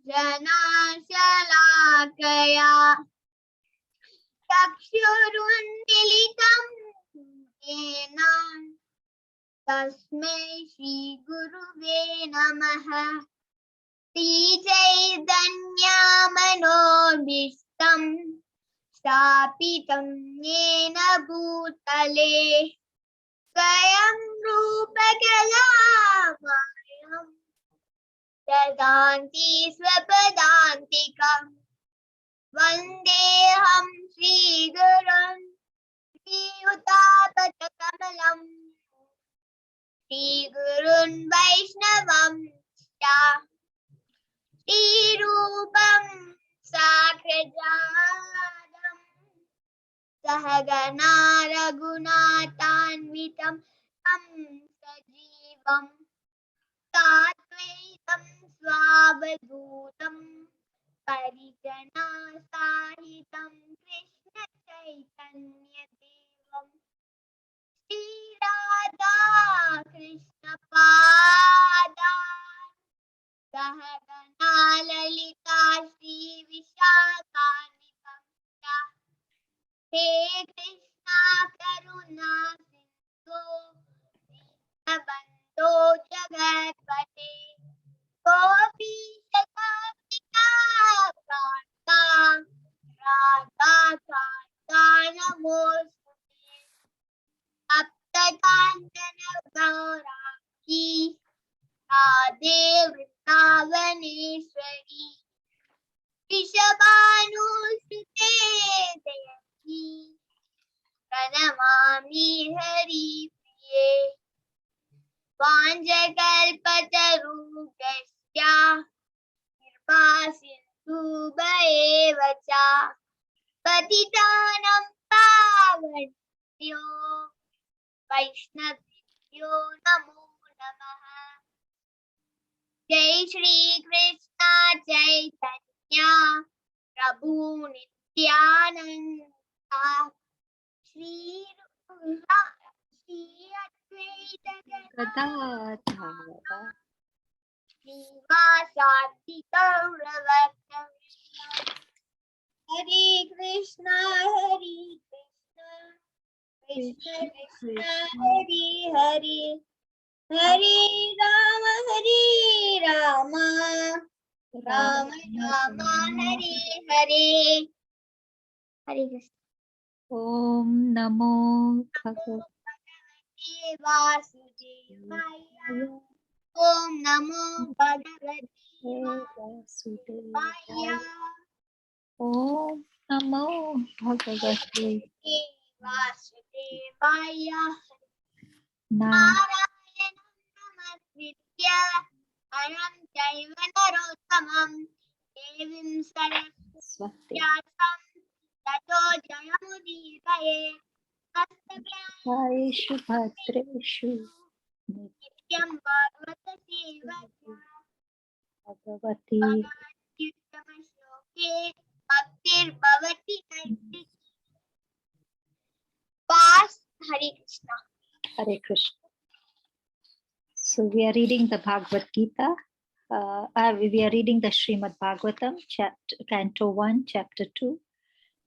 जनाशलाकया चक्षुरुन्मीलितं येन तस्मै श्रीगुरुवे नमः। श्रीचैतन्यमनोभीष्टं स्थापितं येन भूतले स्वयं रूप कदा मायं ददाति स्वपदान्तिकम्। वन्देऽहं श्रीगुरुं श्रीयुतापदकमलं श्रीगुरुन् वैष्णवं च श्रीरूपं साग्रजातं सहगना रघुनाथान्वितं तं सजीवं साद्वैतं स्वावधूतं परिजनसहितं कृष्ण चैतन्यदेवं श्रीराधा कृष्ण पादान् सहगना ललिता श्री विशाखान्वितं च। हे कृष्णा करुणा सिन्धो दीनबन्धो जगत्पते गोपीश गोपिका कान्ता राधा कान्ता नमोस्तुते। तप्तकाञ्चन गौराङ्गी राधे वृन्दावनेश्वरी वृषभानुसुते देवी प्रणमामि हरिप्रिये। वाञ्छकल्पतरुभ्यश्च कृपासिन्धुभ्येव च पतितानां पावनेभ्यो वैष्णवेभ्यो नमो नमः। जय श्री कृष्ण चैतन्य प्रभु नित्यानंद श्री अद्वैत गदाधर श्रीवासादि गौरभक्तवृंद। हरे कृष्णा कृष्ण कृष्ण हरे हरे हरे राम राम राम हरे हरे। हरे कृष्ण। ओम नमो भगवते वासुदेवाय। ओम नमो भगवते वासुदेवाय। ओम नमो भगवते वासुदेवाय। नारायणं नमस्कृत्य नरं चैव नरोत्तमं देवीं सरस्वतीं व्यासं ततो जयमुदीरये। भद्रेषु भद्रेषु नित्यं भागवत सेवया Bhagwati भगवत्युत्तमश्लोके भक्तिर्भवति नैष्ठिकी। Past. Hare Krishna. Hare Krishna. So we are reading the Bhagavad Gita. We are reading the Srimad Bhagavatam, Canto 1, Chapter 2,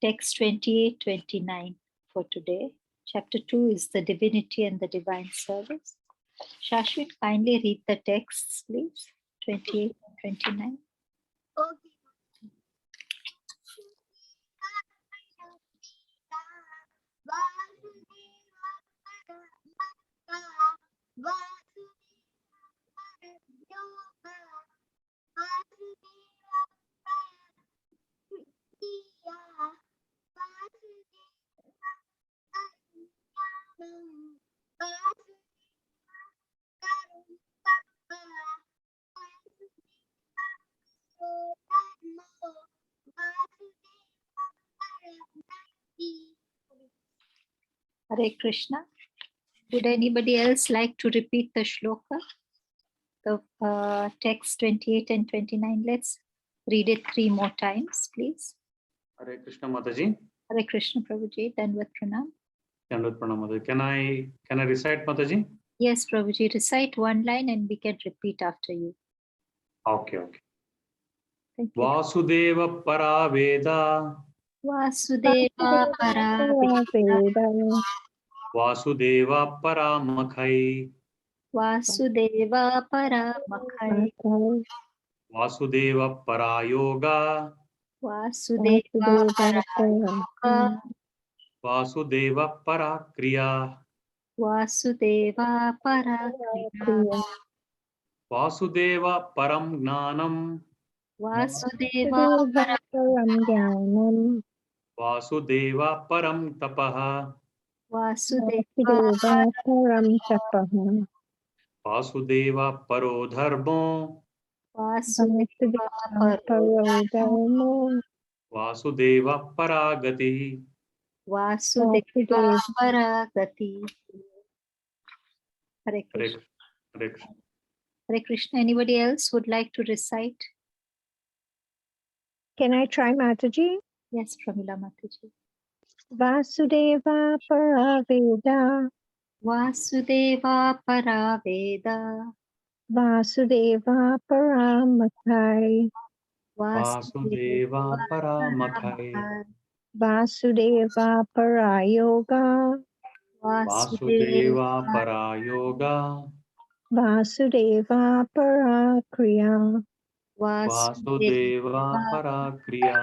text 28-29 for today. Chapter 2 is the Divinity and the Divine Service. Shashwin, kindly read the texts, please, 28 and 29. Okay. Hare Krishna. Would anybody else like to repeat the shloka? The text 28 and 29. Let's read it 3 more times, please. Hare Krishna Mataji. Hare Krishna Prabhuji. Dandavat Pranam. Dandavat Pranam Mataji. Can I recite, Mataji? Yes, Prabhuji. Recite one line and we can repeat after you. Okay. Thank you. Vasudeva Paraveda. Vasudeva Paraveda. Vasudeva Paramakhai. Vasudeva Paramakhai. Vasudeva Parayoga. Vasudeva Parayoga. Vasudeva Parakriya. Vasudeva Parakriya. Vasudeva Param Gnanam. Vasudeva Param. Vasudeva Param Tapaha. Vasudeva Param Tapaha. Vasudeva Paro Dharmo. Vasudeva Paro Dharmo. Vasudeva Paragati. Vasudeva Paragati. Hare Krishna. Hare Krishna. Hare Krishna. Anybody else would like to recite? Can I try, Mataji? Yes, Pramila Mataji. Vasudeva Paraveda. Vasudeva Paraveda. Vasudeva Paramakhai. Vasudeva Paramakhai. Vasudeva Parayoga. Vasudeva Parayoga. Vasudeva Parakriya. Vasudeva Parakriya.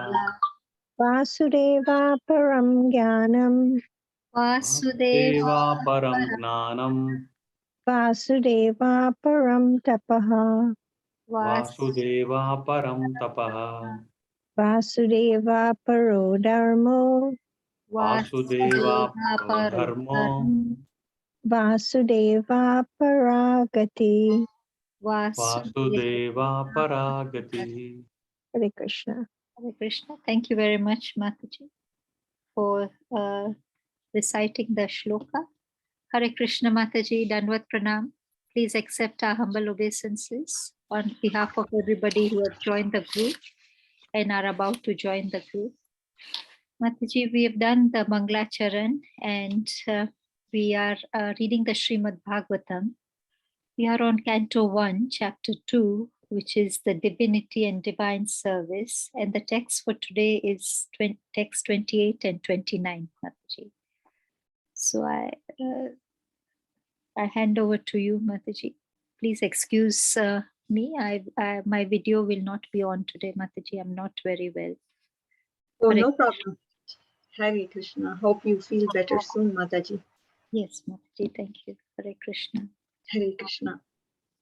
Vasudeva Param Jnanam. Vasudeva Param Gnanam. Vasudeva Param Tapaha. Vasudeva Param Tapaha. Vasudeva Paro Dharmo. Vasudeva Paro Dharmo. Vasudeva Paragati. Vasudeva Paragati. Hare Krishna. Hare Krishna. Thank you very much, Mataji, for reciting the shloka. Hare Krishna, Mataji, Dandavat Pranam. Please accept our humble obeisances on behalf of everybody who have joined the group and are about to join the group. Mataji, we have done the Manglacharan and we are reading the Srimad Bhagavatam. We are on Canto 1, Chapter 2, which is the Divinity and Divine Service. And the text for today is text 28 and 29, Mataji. So I hand over to you, Mataji. Please excuse me. My video will not be on today, Mataji. I'm not very well. Oh, Hare no problem. Hare Krishna. Hope you feel better soon, Mataji. Yes, Mataji. Thank you. Hare Krishna. Hare Krishna.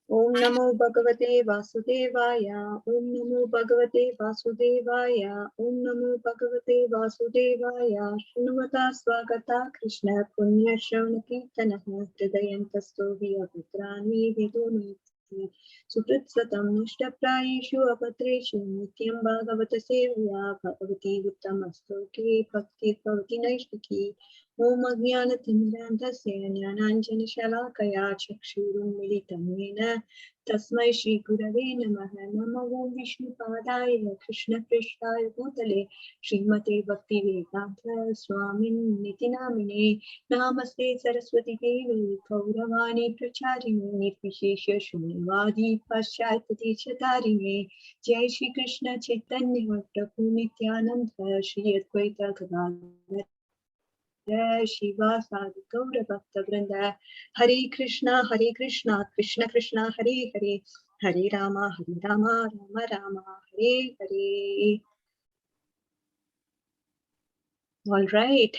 Om Namo Bhagavate Vasudevaya. Om Namo Bhagavate Vasudevaya. Om Namo Bhagavate Vasudevaya. Shrunvata Swagata Krishna Punya Shravana Kirtanaha Hridayantasto Viyaputrani Vidunati Sukritsatam Nishtaprayeshu Apatreshu Nityam Bhagavata Sevaya Bhagavati Uttamastoke Bhakti Bhavati Naishtaki Om Ajnana Timrandasya Jnananjana Shalakaya Chakshurum Militam Yena Tasmai Shri Gurave Namaha Namo Om Vishnu Padaya Krishna Prishtaya Bhutale Srimate Bhakti Vedanta Swamin Nitinamine Namaste Saraswati Devi Kauravani Pracharine Vishesha Shunyavadi Paschatati Chatarine Jai Shri Krishna Chaitanya Prabhu Nityananda Shri Advaita Gadadhar Shiva Sadhu Gaura Bhakta Vrinda Hare Krishna Krishna Krishna Hare Hare Hare Rama Rama Rama Hare Hare. All right.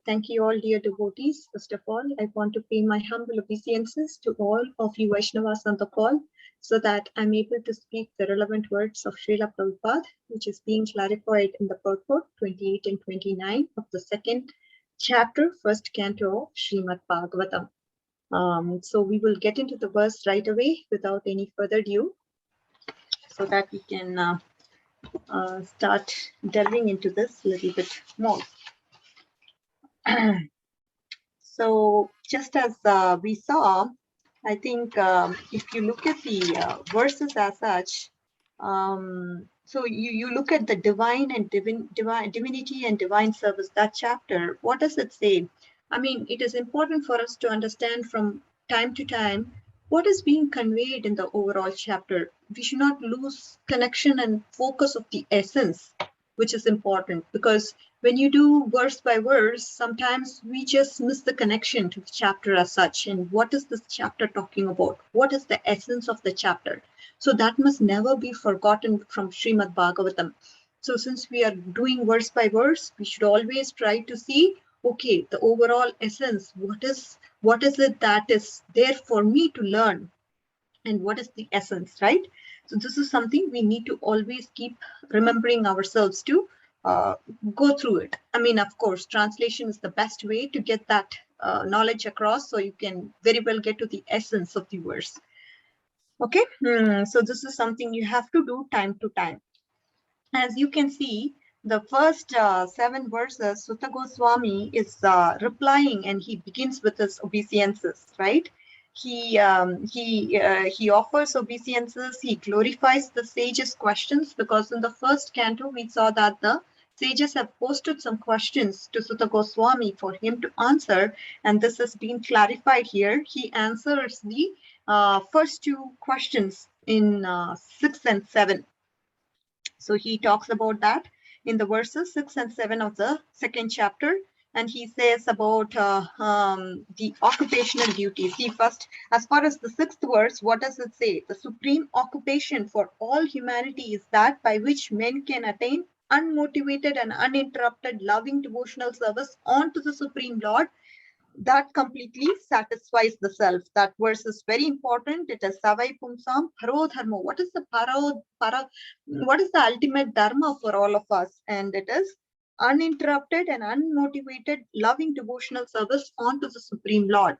Thank you all, dear devotees. First of all, I want to pay my humble obeisances to all of you Vaishnavas on the call so that I'm able to speak the relevant words of Srila Prabhupada, which is being clarified in the purport 28 and 29 of the second chapter, first canto of Srimad Bhagavatam. So we will get into the verse right away without any further ado, so that we can start delving into this a little bit more. So just as we saw, I think if you look at the verses as such, so you look at the divine and divinity and divine service, that chapter, what does it say? I mean, it is important for us to understand from time to time what is being conveyed in the overall chapter. We should not lose connection and focus of the essence, which is important, because when you do verse by verse, sometimes we just miss the connection to the chapter as such. And what is this chapter talking about? What is the essence of the chapter? So that must never be forgotten from Srimad Bhagavatam. So since we are doing verse by verse, we should always try to see, okay, the overall essence, what is it that is there for me to learn, and what is the essence, right? So this is something we need to always keep remembering ourselves to go through it. I mean, of course, translation is the best way to get that knowledge across, so you can very well get to the essence of the verse. Okay, so this is something you have to do time to time. As you can see, the first 7 verses, Sutta Goswami is replying, and he begins with his obeisances, right? He offers obeisances. He glorifies the sages' questions, because in the first canto we saw that the sages have posted some questions to Sutta Goswami for him to answer, and this has been clarified here. He answers the first 2 questions in 6 and 7. So he talks about that in the verses 6 and 7 of the 2nd chapter. And he says about the occupational duties. See, first, as far as the 6th verse, what does it say? The supreme occupation for all humanity is that by which men can attain unmotivated and uninterrupted loving devotional service unto the Supreme Lord that completely satisfies the self. That verse is very important. It is Savai Pumsam Paro Dharma. What is the what is the ultimate dharma for all of us? And it is uninterrupted and unmotivated loving devotional service onto the Supreme Lord.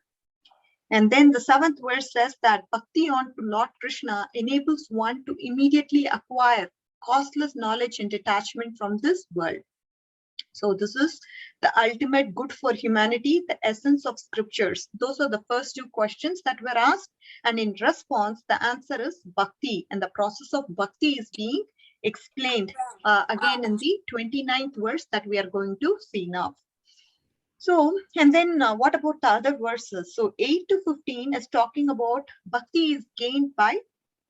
And then the 7th verse says that bhakti on to Lord Krishna enables one to immediately acquire costless knowledge and detachment from this world. So this is the ultimate good for humanity, the essence of scriptures. Those are the first 2 questions that were asked. And in response, the answer is bhakti. And the process of bhakti is being explained again in the 29th verse that we are going to see now. So, and then what about the other verses? So 8 to 15 is talking about bhakti is gained by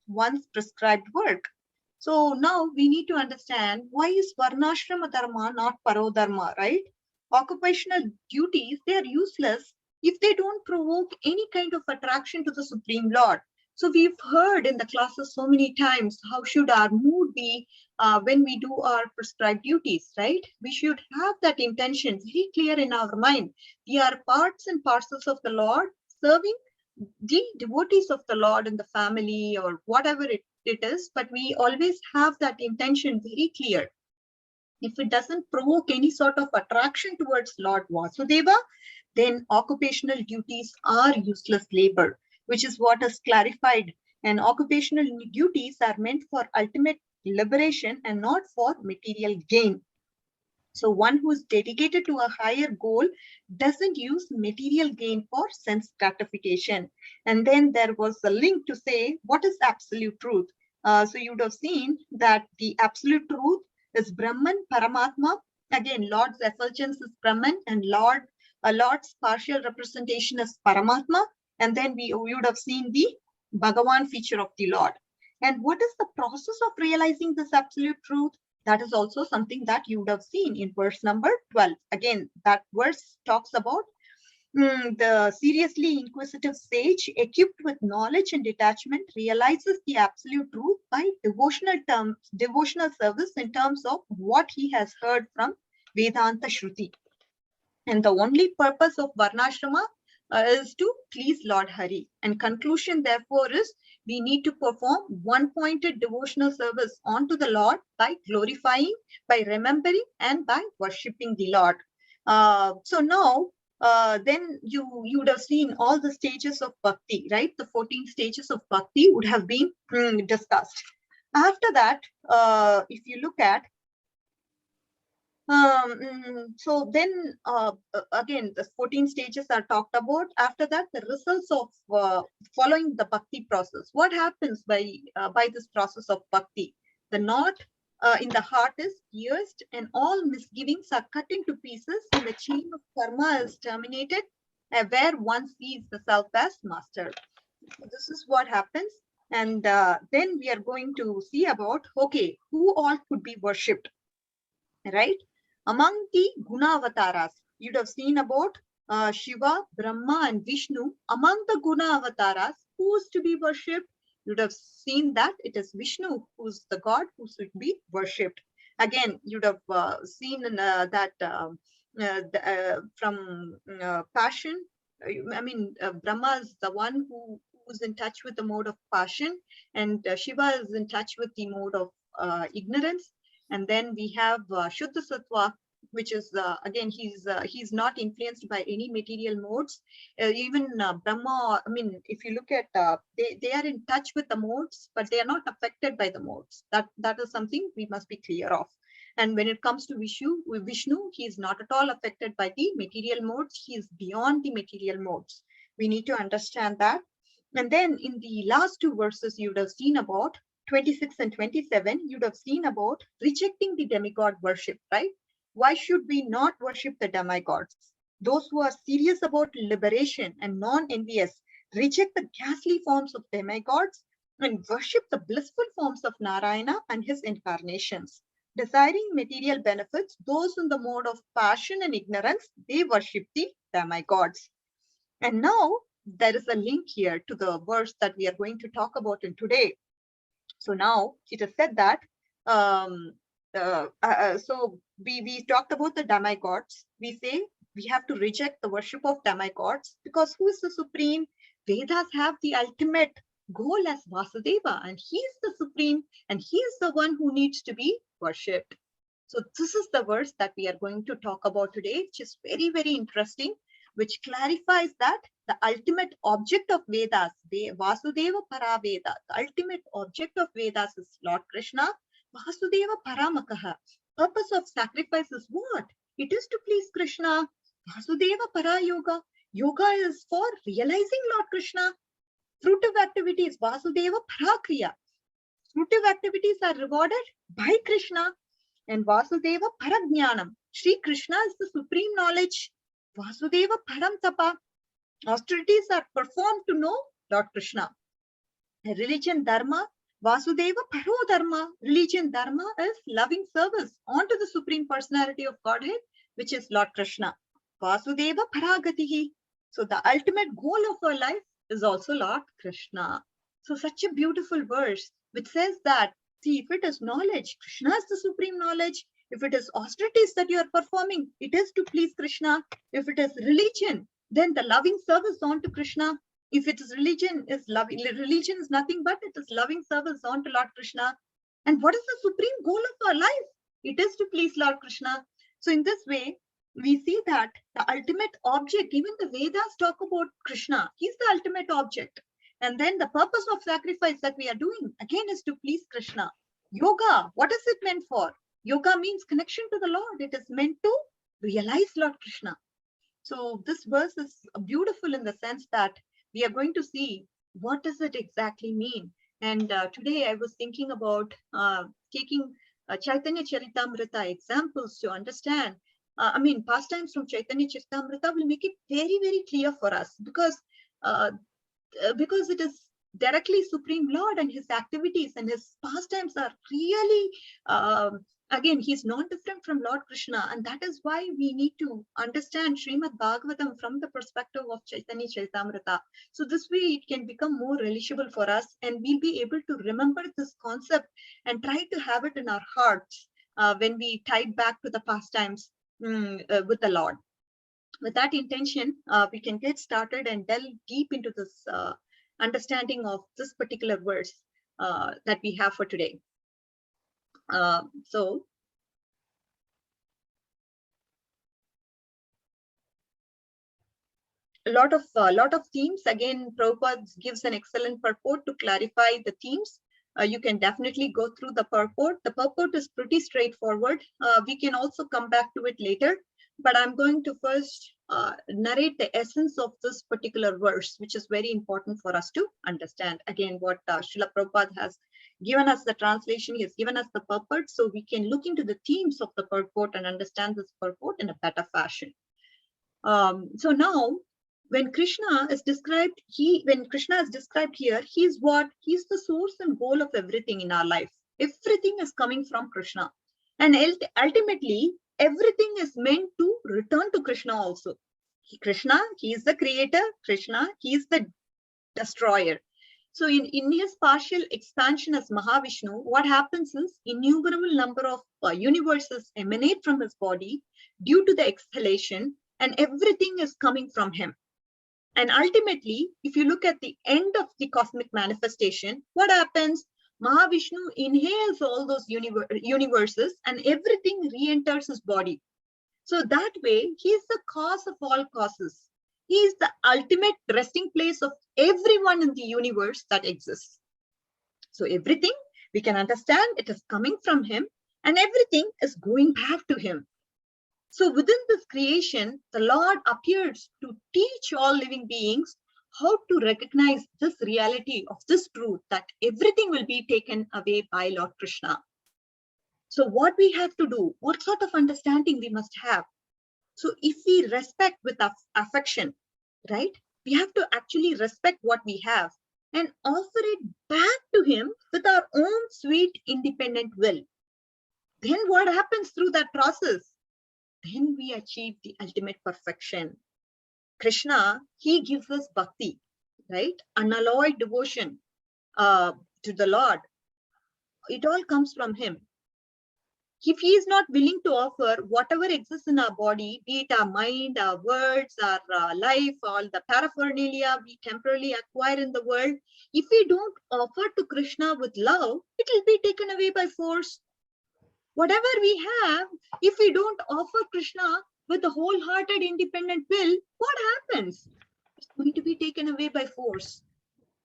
one's prescribed work. So now we need to understand, why is Varnashrama Dharma not Parodharma, right? Occupational duties, they are useless if they don't provoke any kind of attraction to the Supreme Lord. So we've heard in the classes so many times, how should our mood be when we do our prescribed duties, right? We should have that intention very clear in our mind. We are parts and parcels of the Lord, serving the devotees of the Lord in the family or whatever it is, but we always have that intention very clear. If it doesn't provoke any sort of attraction towards Lord Vasudeva, then occupational duties are useless labor, which is what is clarified. And occupational duties are meant for ultimate liberation and not for material gain. So one who is dedicated to a higher goal doesn't use material gain for sense gratification. And then there was a link to say, what is absolute truth? So you would have seen that the absolute truth is Brahman, Paramatma. Again, Lord's effulgence is Brahman, and Lord's partial representation is Paramatma. And then we would have seen the Bhagavan feature of the Lord. And what is the process of realizing this absolute truth? That is also something that you would have seen in verse number 12. Again, that verse talks about the seriously inquisitive sage equipped with knowledge and detachment realizes the absolute truth by devotional service in terms of what he has heard from Vedanta Shruti. And the only purpose of Varnashrama is to please Lord Hari. And conclusion, therefore, is we need to perform one-pointed devotional service onto the Lord by glorifying, by remembering, and by worshipping the Lord. So now, then you would have seen all the stages of bhakti, right? The 14 stages of bhakti would have been discussed. After that, if you look at so then again, the 14 stages are talked about. After that, the results of following the bhakti process. What happens by this process of bhakti? The knot in the heart is pierced, and all misgivings are cut into pieces, and the chain of karma is terminated, where one sees the self as master. So this is what happens. And then we are going to see about, okay, who all could be worshipped, right? Among the Guna avatars, you'd have seen about Shiva, Brahma, and Vishnu. Among the Guna avatars, who's to be worshipped? You'd have seen that it is Vishnu who's the god who should be worshipped. Again, you'd have seen in, that from passion. I mean, Brahma is the one who's in touch with the mode of passion, and Shiva is in touch with the mode of ignorance. And then we have Shuddha Sattva, which is again, he's not influenced by any material modes. Even Brahma, I mean, if you look at they are in touch with the modes, but they are not affected by the modes. That is something we must be clear of. And when it comes to Vishnu, he is not at all affected by the material modes. He is beyond the material modes. We need to understand that. And then in the last two verses, you would have seen about 26 and 27, you'd have seen about rejecting the demigod worship, right? Why should we not worship the demigods? Those who are serious about liberation and non-envious reject the ghastly forms of demigods and worship the blissful forms of Narayana and his incarnations. Desiring material benefits, those in the mode of passion and ignorance, they worship the demigods. And now there is a link here to the verse that we are going to talk about in today. So now it is said that, so we talked about the demigods. We say we have to reject the worship of demigods because who is the supreme? Vedas have the ultimate goal as Vasudeva, and he is the supreme, and he is the one who needs to be worshipped. So this is the verse that we are going to talk about today, which is very, very interesting, which clarifies that the ultimate object of Vedas, Vasudeva Para Veda, the ultimate object of Vedas is Lord Krishna, Vasudeva Paramakaha. Purpose of sacrifice is what? It is to please Krishna. Vasudeva Para Yoga. Yoga is for realizing Lord Krishna. Fruitive activities, Vasudeva Para Kriya. Fruitive activities are rewarded by Krishna. And Vasudeva Parajnanam. Shri Krishna is the supreme knowledge. Vasudeva Param Tapa. Austerities are performed to know Lord Krishna. Religion Dharma. Vasudeva Paro Dharma. Religion Dharma is loving service unto the Supreme Personality of Godhead, which is Lord Krishna. Vasudeva Paragatihi. So the ultimate goal of our life is also Lord Krishna. So such a beautiful verse which says that, see, if it is knowledge, Krishna is the supreme knowledge. If it is austerities that you are performing, it is to please Krishna. If it is religion, then the loving service on to Krishna. If it is religion, religion is nothing but it is loving service on to Lord Krishna. And what is the supreme goal of our life? It is to please Lord Krishna. So in this way, we see that the ultimate object, even the Vedas talk about Krishna. He's the ultimate object. And then the purpose of sacrifice that we are doing, again, is to please Krishna. Yoga, what is it meant for? Yoga means connection to the Lord. It is meant to realize Lord Krishna. So this verse is beautiful in the sense that we are going to see what does it exactly mean. And today I was thinking about taking Chaitanya Charitamrita examples to understand. I mean, pastimes from Chaitanya Charitamrita will make it very, very clear for us because it is directly Supreme Lord and his activities and his pastimes are really, again, he's not different from Lord Krishna. And that is why we need to understand Srimad Bhagavatam from the perspective of Chaitanya Charitamrita. So this way it can become more relishable for us and we'll be able to remember this concept and try to have it in our hearts when we tie it back to the pastimes with the Lord. With that intention, we can get started and delve deep into this understanding of this particular verse that we have for today. So, a lot of themes. Again, Prabhupada gives an excellent purport to clarify the themes. You can definitely go through the purport. The purport is pretty straightforward. We can also come back to it later. But I'm going to first narrate the essence of this particular verse, which is very important for us to understand. Again, what Srila Prabhupada has given us the translation, he has given us the purport, so we can look into the themes of the purport and understand this purport in a better fashion. So now, when Krishna is described, when Krishna is described here, he's what? He's the source and goal of everything in our life. Everything is coming from Krishna. And ultimately, everything is meant to return to Krishna also. Krishna, he is the creator. Krishna, he is the destroyer. So in his partial expansion as Mahavishnu, what happens is innumerable number of universes emanate from his body due to the exhalation, and everything is coming from him. And ultimately, if you look at the end of the cosmic manifestation, what happens? Mahavishnu inhales all those universes and everything re-enters his body. So that way, he is the cause of all causes. He is the ultimate resting place of everyone in the universe that exists. So everything we can understand, it is coming from him, and everything is going back to him. So within this creation, the Lord appears to teach all living beings how to recognize this reality of this truth that everything will be taken away by Lord Krishna. So what we have to do, what sort of understanding we must have? So if we respect with affection, right, we have to actually respect what we have and offer it back to him with our own sweet independent will. Then what happens through that process? Then we achieve the ultimate perfection. Krishna, he gives us bhakti, right? Unalloyed devotion to the Lord. It all comes from him. If he is not willing to offer whatever exists in our body, be it our mind, our words, our life, all the paraphernalia we temporarily acquire in the world, if we don't offer to Krishna with love, it will be taken away by force. Whatever we have, if we don't offer Krishna with a wholehearted independent will, what happens? It's going to be taken away by force.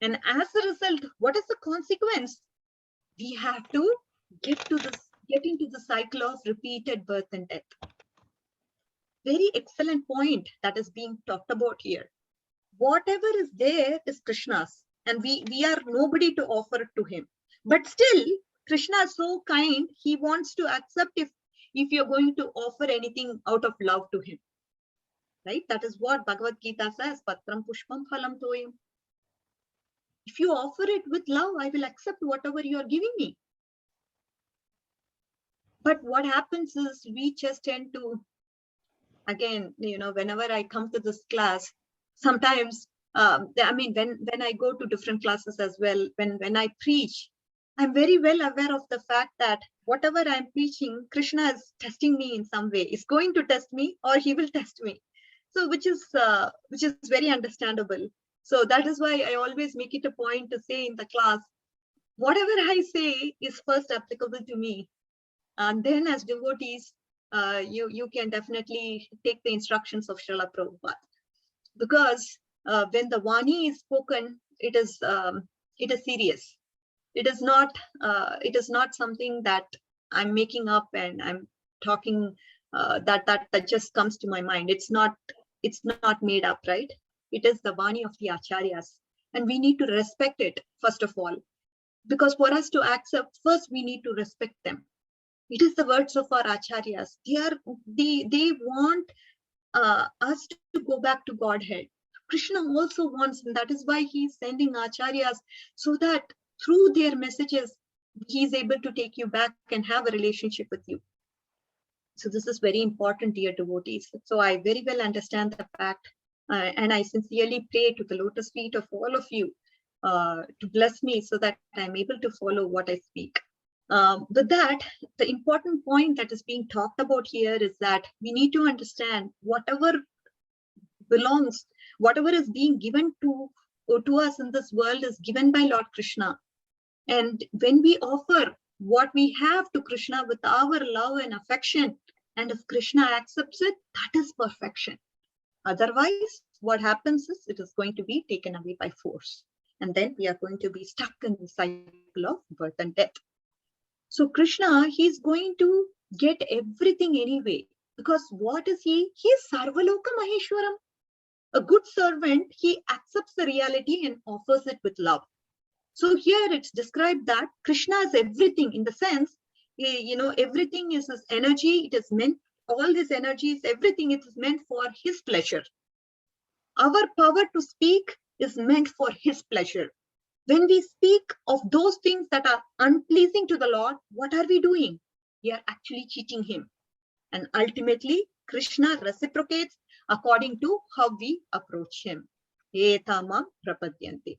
And as a result, what is the consequence? We have to get into the cycle of repeated birth and death. Very excellent point that is being talked about here. Whatever is there is Krishna's, and we are nobody to offer it to him. But still, Krishna is so kind, he wants to accept if you're going to offer anything out of love to him. Right? That is what Bhagavad Gita says, Patram Pushpam Phalam Toyam. If you offer it with love, I will accept whatever you are giving me. But what happens is we just tend to, again, whenever I come to this class, sometimes, when I go to different classes as well, when I preach, I'm very well aware of the fact that whatever I'm preaching, Krishna is testing me in some way. He's going to test me or he will test me. So which is very understandable. So that is why I always make it a point to say in the class, whatever I say is first applicable to me. And then as devotees, you can definitely take the instructions of Srila Prabhupada. Because when the Vani is spoken, it is serious. It is not something that I'm making up and I'm talking that just comes to my mind. It's not made up, right? It is the Vani of the Acharyas, and we need to respect it first of all, because for us to accept, first we need to respect them. It is the words of our Acharyas. They want us to go back to Godhead. Krishna also wants, and that is why he is sending Acharyas, so that through their messages, he is able to take you back and have a relationship with you. So this is very important, dear devotees. So I very well understand the fact, and I sincerely pray to the lotus feet of all of you to bless me so that I'm able to follow what I speak. With that, the important point that is being talked about here is that we need to understand whatever belongs, whatever is being given to us in this world is given by Lord Krishna. And when we offer what we have to Krishna with our love and affection, and if Krishna accepts it, that is perfection. Otherwise, what happens is it is going to be taken away by force. And then we are going to be stuck in the cycle of birth and death. So Krishna, he's going to get everything anyway, because what is he? He is Sarvaloka Maheshwaram. A good servant, he accepts the reality and offers it with love. So here it's described that Krishna is everything, in the sense, everything is his energy. It is meant, all his energies, everything, it is meant for his pleasure. Our power to speak is meant for his pleasure. When we speak of those things that are unpleasing to the Lord, what are we doing? We are actually cheating him. And ultimately, Krishna reciprocates according to how we approach him. Etamam prapadyante.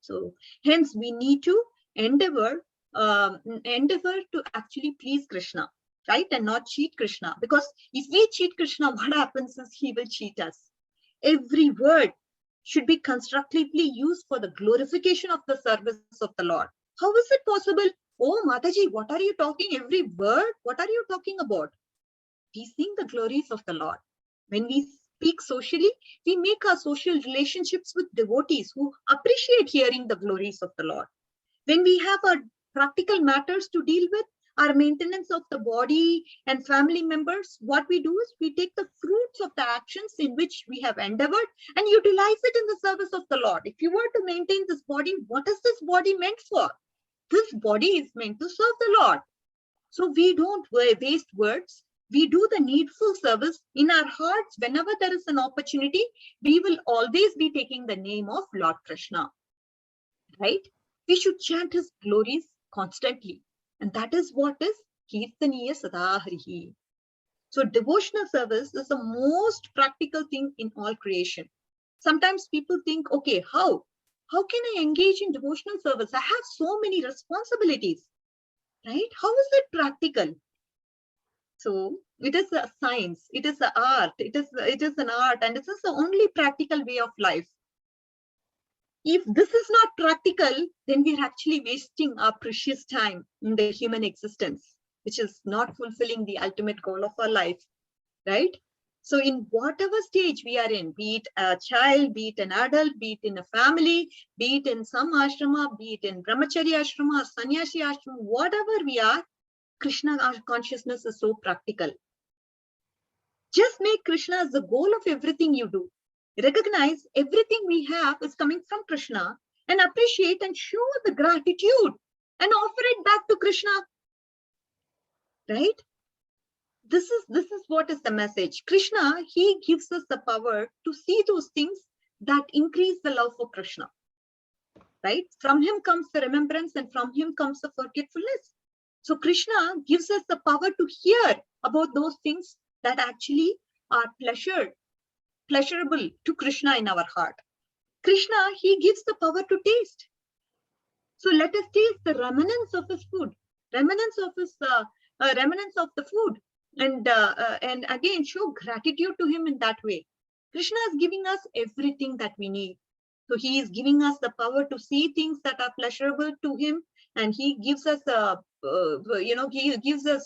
So hence we need to endeavor to actually please Krishna, right? And not cheat Krishna. Because if we cheat Krishna, what happens is he will cheat us. Every word should be constructively used for the glorification of the service of the Lord. How is it possible? Oh, Mataji, what are you talking? Every word? What are you talking about? We sing the glories of the Lord. When we speak socially, we make our social relationships with devotees who appreciate hearing the glories of the Lord. When we have our practical matters to deal with, our maintenance of the body and family members, what we do is we take the fruits of the actions in which we have endeavored and utilize it in the service of the Lord. If you were to maintain this body, what is this body meant for? This body is meant to serve the Lord. So we don't waste words. We do the needful service in our hearts. Whenever there is an opportunity, we will always be taking the name of Lord Krishna, right? We should chant his glories constantly. And that is what is Kirtaniya Sadaharihi. So devotional service is the most practical thing in all creation. Sometimes people think, okay, how can I engage in devotional service? I have so many responsibilities, right? How is it practical? So it is a science, it is an art, it is an art, and this is the only practical way of life. If this is not practical, then we are actually wasting our precious time in the human existence, which is not fulfilling the ultimate goal of our life, right? So in whatever stage we are in, be it a child, be it an adult, be it in a family, be it in some ashrama, be it in brahmacharya ashrama, sannyasi ashrama, whatever we are, Krishna consciousness is so practical. Just make Krishna as the goal of everything you do. Recognize everything we have is coming from Krishna and appreciate and show the gratitude and offer it back to Krishna. Right? This is what is the message. Krishna, he gives us the power to see those things that increase the love for Krishna. Right? From him comes the remembrance and from him comes the forgetfulness. So Krishna gives us the power to hear about those things that actually are pleasurable to Krishna in our heart. Krishna, he gives the power to taste. So let us taste the remnants of his food, remnants of the food, and again show gratitude to him in that way. Krishna is giving us everything that we need. So he is giving us the power to see things that are pleasurable to him, and he gives us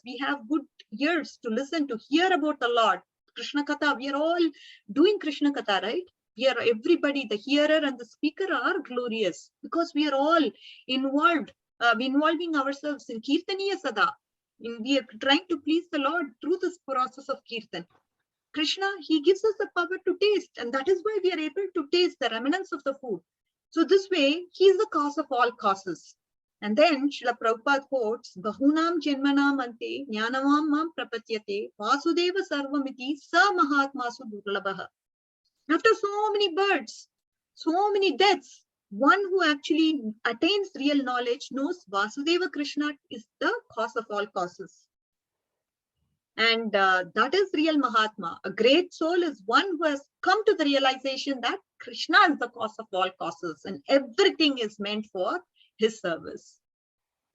we have good ears to listen, to hear about the Lord. Krishna Katha, we are all doing Krishna Katha, right? We are everybody, the hearer and the speaker are glorious because we are all involved, involving ourselves in Kirtaniya Sada. We are trying to please the Lord through this process of Kirtan. Krishna, he gives us the power to taste, and that is why we are able to taste the remnants of the food. So this way, he is the cause of all causes. And then Srila Prabhupada quotes, Bahunam Janmanam Ante Jnanavam Mam Prapatyate Vasudeva Sarvamiti Sa Mahatmasu Durlabhaha. After so many births, so many deaths, one who actually attains real knowledge knows Vasudeva Krishna is the cause of all causes. And that is real Mahatma. A great soul is one who has come to the realization that Krishna is the cause of all causes and everything is meant for his service.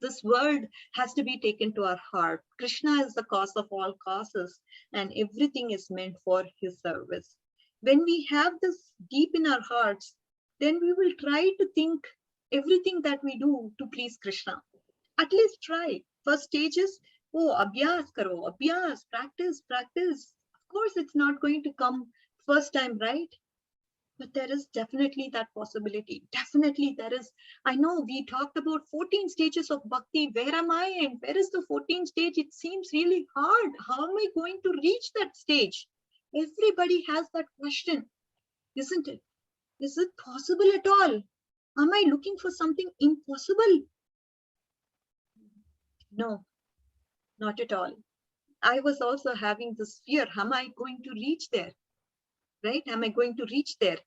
This word has to be taken to our heart. Krishna is the cause of all causes and everything is meant for his service. When we have this deep in our hearts, then we will try to think everything that we do to please Krishna. At least try. First stage is, oh, abhyas karo, abhyas, practice. Of course, it's not going to come first time, right? But there is definitely that possibility. Definitely there is. I know we talked about 14 stages of bhakti. Where am I and where is the 14th stage? It seems really hard. How am I going to reach that stage? Everybody has that question, isn't it? Is it possible at all? Am I looking for something impossible? No, not at all. I was also having this fear. Am I going to reach there? right? Am I going to reach there?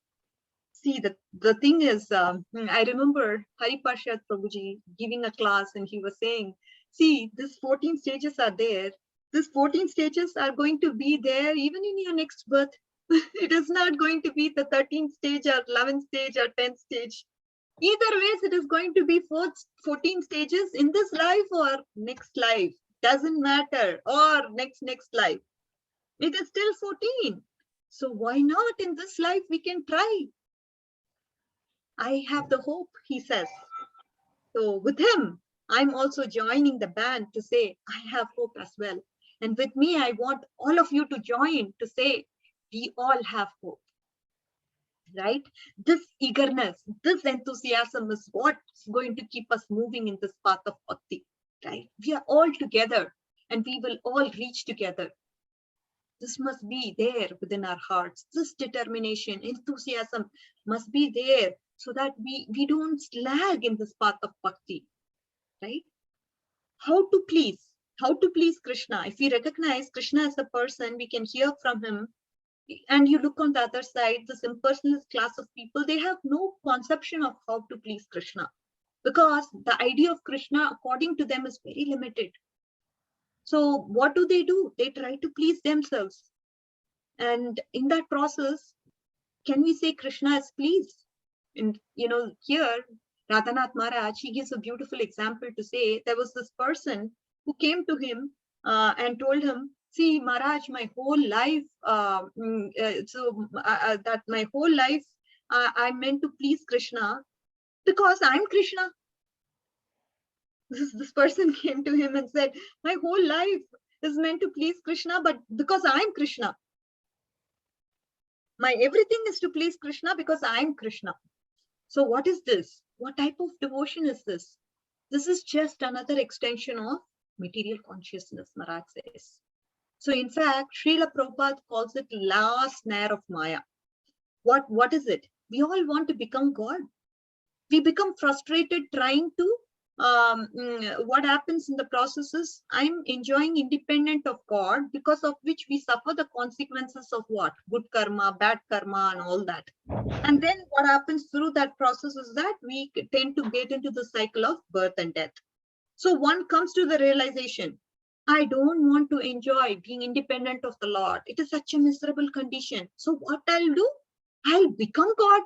See, the thing is, I remember Hari Parshad Prabhuji giving a class and he was saying, see, these 14 stages are there. These 14 stages are going to be there even in your next birth. It is not going to be the 13th stage or 11th stage or 10th stage. Either ways, it is going to be 14 stages in this life or next life. Doesn't matter. Or next life. It is still 14. So why not in this life we can try? I have the hope, he says. So with him, I'm also joining the band to say, I have hope as well. And with me, I want all of you to join to say, we all have hope, right? This eagerness, this enthusiasm is what's going to keep us moving in this path of bhakti, right? We are all together and we will all reach together. This must be there within our hearts. This determination, enthusiasm must be there so that we don't lag in this path of bhakti, right? How to please Krishna. If we recognize Krishna as a person, we can hear from him. And you look on the other side, this impersonalist class of people, they have no conception of how to please Krishna, because the idea of Krishna, according to them, is very limited. So what do? They try to please themselves. And in that process, can we say Krishna is pleased? And here, Radhanath Maharaj, he gives a beautiful example to say there was this person who came to him and told him, see, Maharaj, my whole life, I meant to please Krishna because I'm Krishna. This person came to him and said, my whole life is meant to please Krishna, but because I'm Krishna. My everything is to please Krishna because I'm Krishna. So what is this? What type of devotion is this? This is just another extension of material consciousness, Maharaj says. So in fact, Srila Prabhupada calls it last snare of Maya. What is it? We all want to become God. We become frustrated trying to, what happens in the process is, I'm enjoying independent of God, because of which we suffer the consequences of what? Good karma, bad karma, and all that. And then what happens through that process is that we tend to get into the cycle of birth and death. So one comes to the realization, I don't want to enjoy being independent of the Lord. It is such a miserable condition. So what I'll do? I'll become God.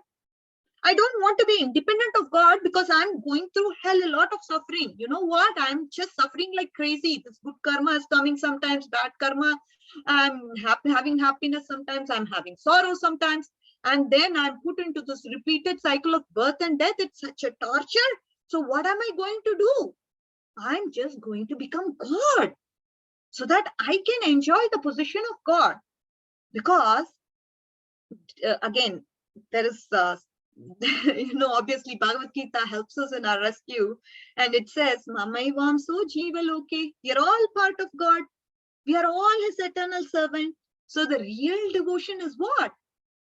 I don't want to be independent of God because I'm going through hell, a lot of suffering. You know what? I'm just suffering like crazy. This good karma is coming sometimes, bad karma. I'm having happiness sometimes. I'm having sorrow sometimes. And then I'm put into this repeated cycle of birth and death. It's such a torture. So what am I going to do? I'm just going to become God so that I can enjoy the position of God. Because again, there is obviously Bhagavad Gita helps us in our rescue, and it says, Mamaivam-so jiva loke. We are all part of God. We are all his eternal servant. So the real devotion is what?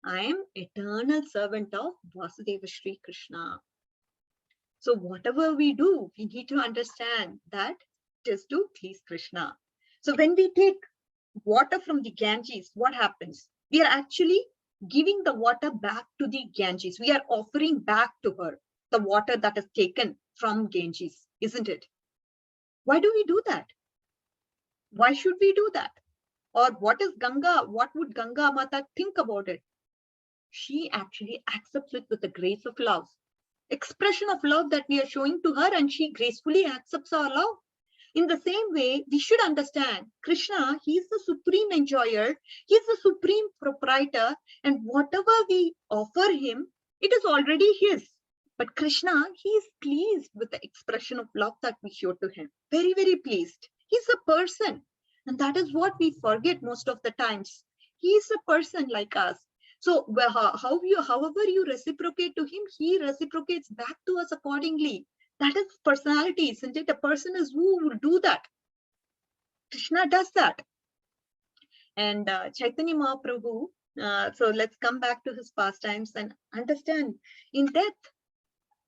I am eternal servant of Vasudeva Shri Krishna. So whatever we do, we need to understand that it is to please Krishna. So when we take water from the Ganges, what happens? We are actually giving the water back to the Ganges. We are offering back to her the water that is taken from Ganges, isn't it? Why do we do that? Why should we do that? Or what is Ganga? What would Ganga Mata think about it? She actually accepts it with the grace of love. Expression of love that we are showing to her, and she gracefully accepts our love. In the same way, we should understand Krishna, he is the supreme enjoyer, he is the supreme proprietor, and whatever we offer him, it is already his. But Krishna, he is pleased with the expression of love that we show to him. Very, very pleased. He's a person. And that is what we forget most of the times. He is a person like us. So however you reciprocate to him, he reciprocates back to us accordingly. That is personality, isn't it? A person is who will do that. Krishna does that. And Chaitanya Mahaprabhu, so let's come back to his pastimes and understand in depth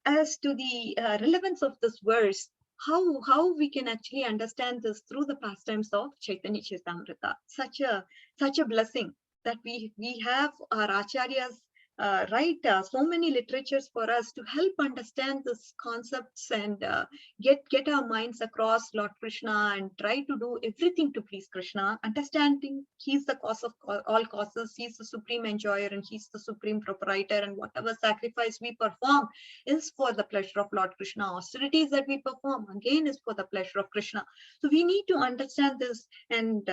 as to the relevance of this verse, how we can actually understand this through the pastimes of Chaitanya Charitamrita. Such a blessing. that we have our acharyas write so many literatures for us to help understand these concepts and get our minds across Lord Krishna and try to do everything to please Krishna, understanding he's the cause of all causes, he's the supreme enjoyer and he's the supreme proprietor, and whatever sacrifice we perform is for the pleasure of Lord Krishna. Austerities that we perform again is for the pleasure of Krishna. So we need to understand this, and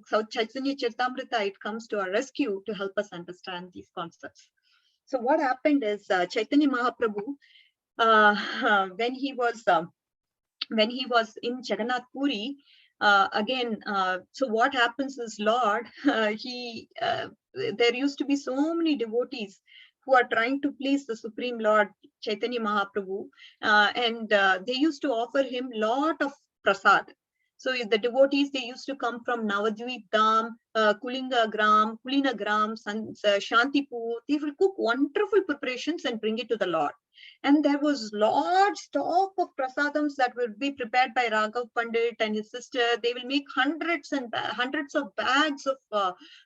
so Chaitanya Charitamrita, it comes to our rescue to help us understand these concepts. So what happened is Chaitanya Mahaprabhu, when he was in Jagannath Puri, so what happens is, Lord, there used to be so many devotees who are trying to please the Supreme Lord Chaitanya Mahaprabhu, and they used to offer him lot of prasad. So the devotees, they used to come from Navadvip Dham, Kulinagram, Shantipur. They will cook wonderful preparations and bring it to the Lord. And there was large stock of prasadams that will be prepared by Raghav Pandit and his sister. They will make hundreds and hundreds of bags of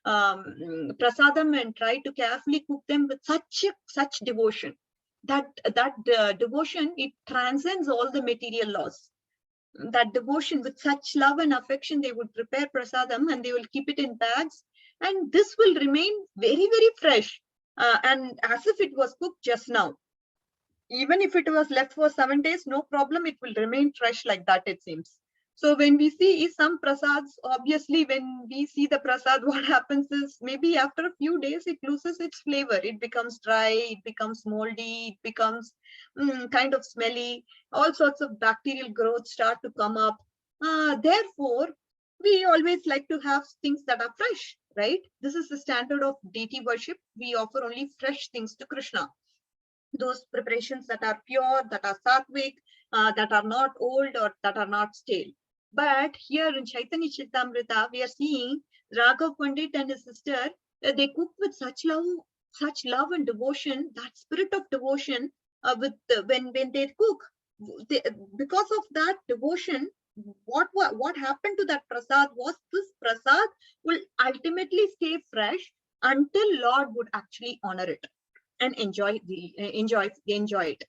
prasadam and try to carefully cook them with such devotion. That devotion, it transcends all the material laws. That devotion, with such love and affection, they would prepare prasadam and they will keep it in bags, and this will remain very, very fresh and as if it was cooked just now. Even if it was left for 7 days, no problem, it will remain fresh like that, it seems. So when we see some prasads, obviously when we see the prasad, what happens is maybe after a few days, it loses its flavor. It becomes dry, it becomes moldy, it becomes kind of smelly. All sorts of bacterial growth start to come up. Therefore, we always like to have things that are fresh, right? This is the standard of deity worship. We offer only fresh things to Krishna. Those preparations that are pure, that are sattvic, that are not old or that are not stale. But here in Chaitanya Charitamrita, we are seeing Raghav Pandit and his sister, they cook with such love and devotion, that spirit of devotion when they cook. Because of that devotion, what happened to that prasad was, this prasad will ultimately stay fresh until Lord would actually honor it and enjoy it.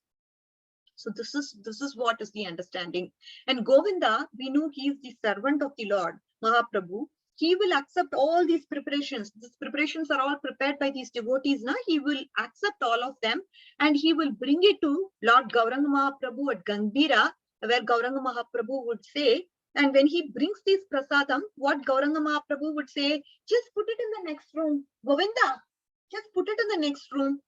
So this is what is the understanding. And Govinda, we know he is the servant of the Lord Mahaprabhu. He will accept all these preparations. These preparations are all prepared by these devotees. Now he will accept all of them and he will bring it to Lord Gauranga Mahaprabhu at Gangbira, where Gauranga Mahaprabhu would say, and when he brings these prasadam, what Gauranga Mahaprabhu would say, just put it in the next room. Govinda, just put it in the next room.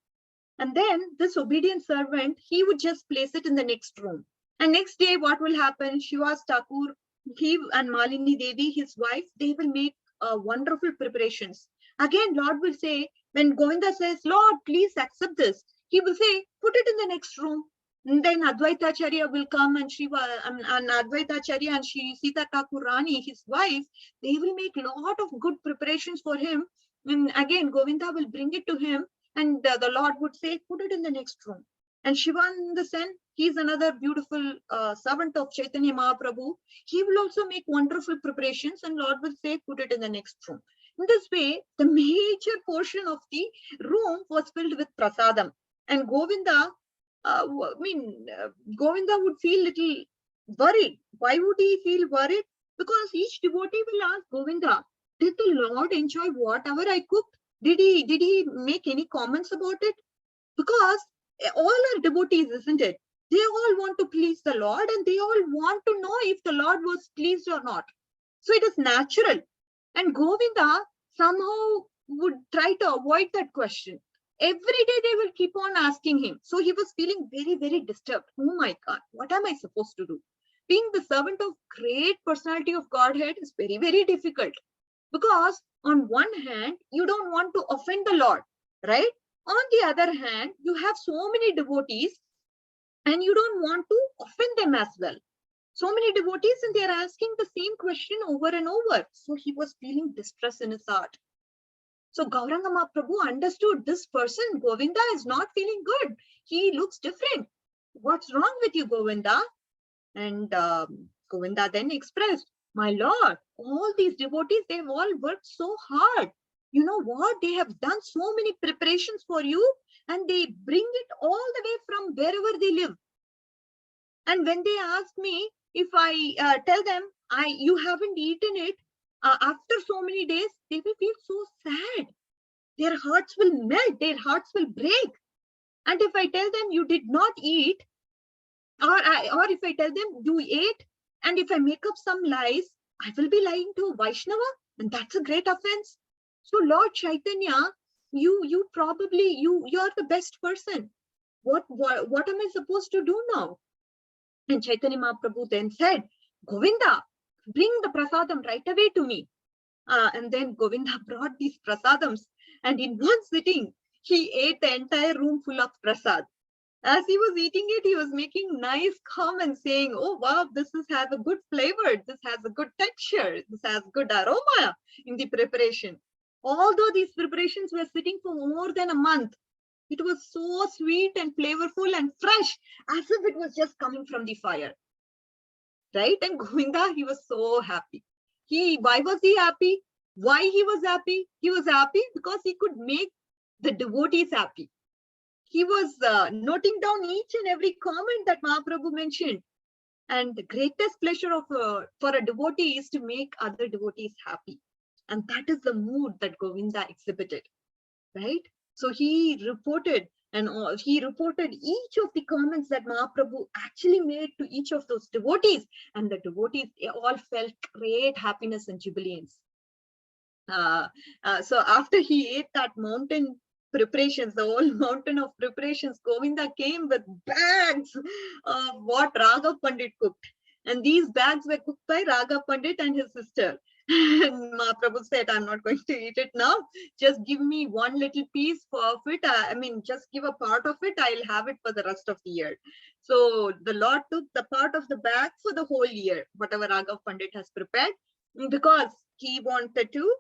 And then this obedient servant, he would just place it in the next room. And next day, what will happen? Shivas Thakur, he and Malini Devi, his wife, they will make wonderful preparations. Again, Lord will say, when Govinda says, Lord, please accept this, he will say, put it in the next room. And then Advaitacharya will come and and Advaitacharya and Sita Thakur Rani, his wife, they will make a lot of good preparations for him. And again, Govinda will bring it to him. And the Lord would say, put it in the next room. And Shivananda Sen, he's another beautiful servant of Chaitanya Mahaprabhu. He will also make wonderful preparations and Lord will say, put it in the next room. In this way, the major portion of the room was filled with prasadam. And Govinda, Govinda would feel little worried. Why would he feel worried? Because each devotee will ask Govinda, did the Lord enjoy whatever I cooked? Did he make any comments about it? Because all are devotees, isn't it? They all want to please the Lord and they all want to know if the Lord was pleased or not. So it is natural. And Govinda somehow would try to avoid that question. Every day they will keep on asking him. So he was feeling very, very disturbed. Oh my God, what am I supposed to do? Being the servant of great personality of Godhead is very, very difficult. Because on one hand, you don't want to offend the Lord, right? On the other hand, you have so many devotees and you don't want to offend them as well. So many devotees and they're asking the same question over and over. So he was feeling distress in his heart. So Gauranga Mahaprabhu understood this person, Govinda, is not feeling good. He looks different. What's wrong with you, Govinda? And Govinda then expressed, my Lord, all these devotees, they've all worked so hard. you know what? They have done so many preparations for you, and they bring it all the way from wherever they live. And when they ask me, if I tell them you haven't eaten it after so many days, they will feel so sad. Their hearts will melt, their hearts will break. And if I tell them you did not eat, or if I tell them you ate, and if I make up some lies, I will be lying to Vaishnava, and that's a great offense. So Lord Chaitanya, you're the best person. What am I supposed to do now? And Chaitanya Mahaprabhu then said, Govinda, bring the prasadam right away to me. And then Govinda brought these prasadams, and in one sitting, he ate the entire room full of prasad. As he was eating it, he was making nice comments saying, oh, wow, has a good flavor. This has a good texture. This has good aroma in the preparation. Although these preparations were sitting for more than a month, it was so sweet and flavorful and fresh, as if it was just coming from the fire. Right? And Govinda, he was so happy. Why was he happy? Why he was happy? He was happy because he could make the devotees happy. He was noting down each and every comment that Mahaprabhu mentioned. And the greatest pleasure for a devotee is to make other devotees happy. And that is the mood that Govinda exhibited, right? So he reported each of the comments that Mahaprabhu actually made to each of those devotees. And the devotees, they all felt great happiness and jubilance. So after he ate that mountain preparations, the whole mountain of preparations, Govinda came with bags of what Raghav Pandit cooked. And these bags were cooked by Raghav Pandit and his sister. And Mahaprabhu said, I'm not going to eat it now. Just give me one little piece of it. Just give a part of it. I'll have it for the rest of the year. So the Lord took the part of the bag for the whole year, whatever Raghav Pandit has prepared, because he wanted to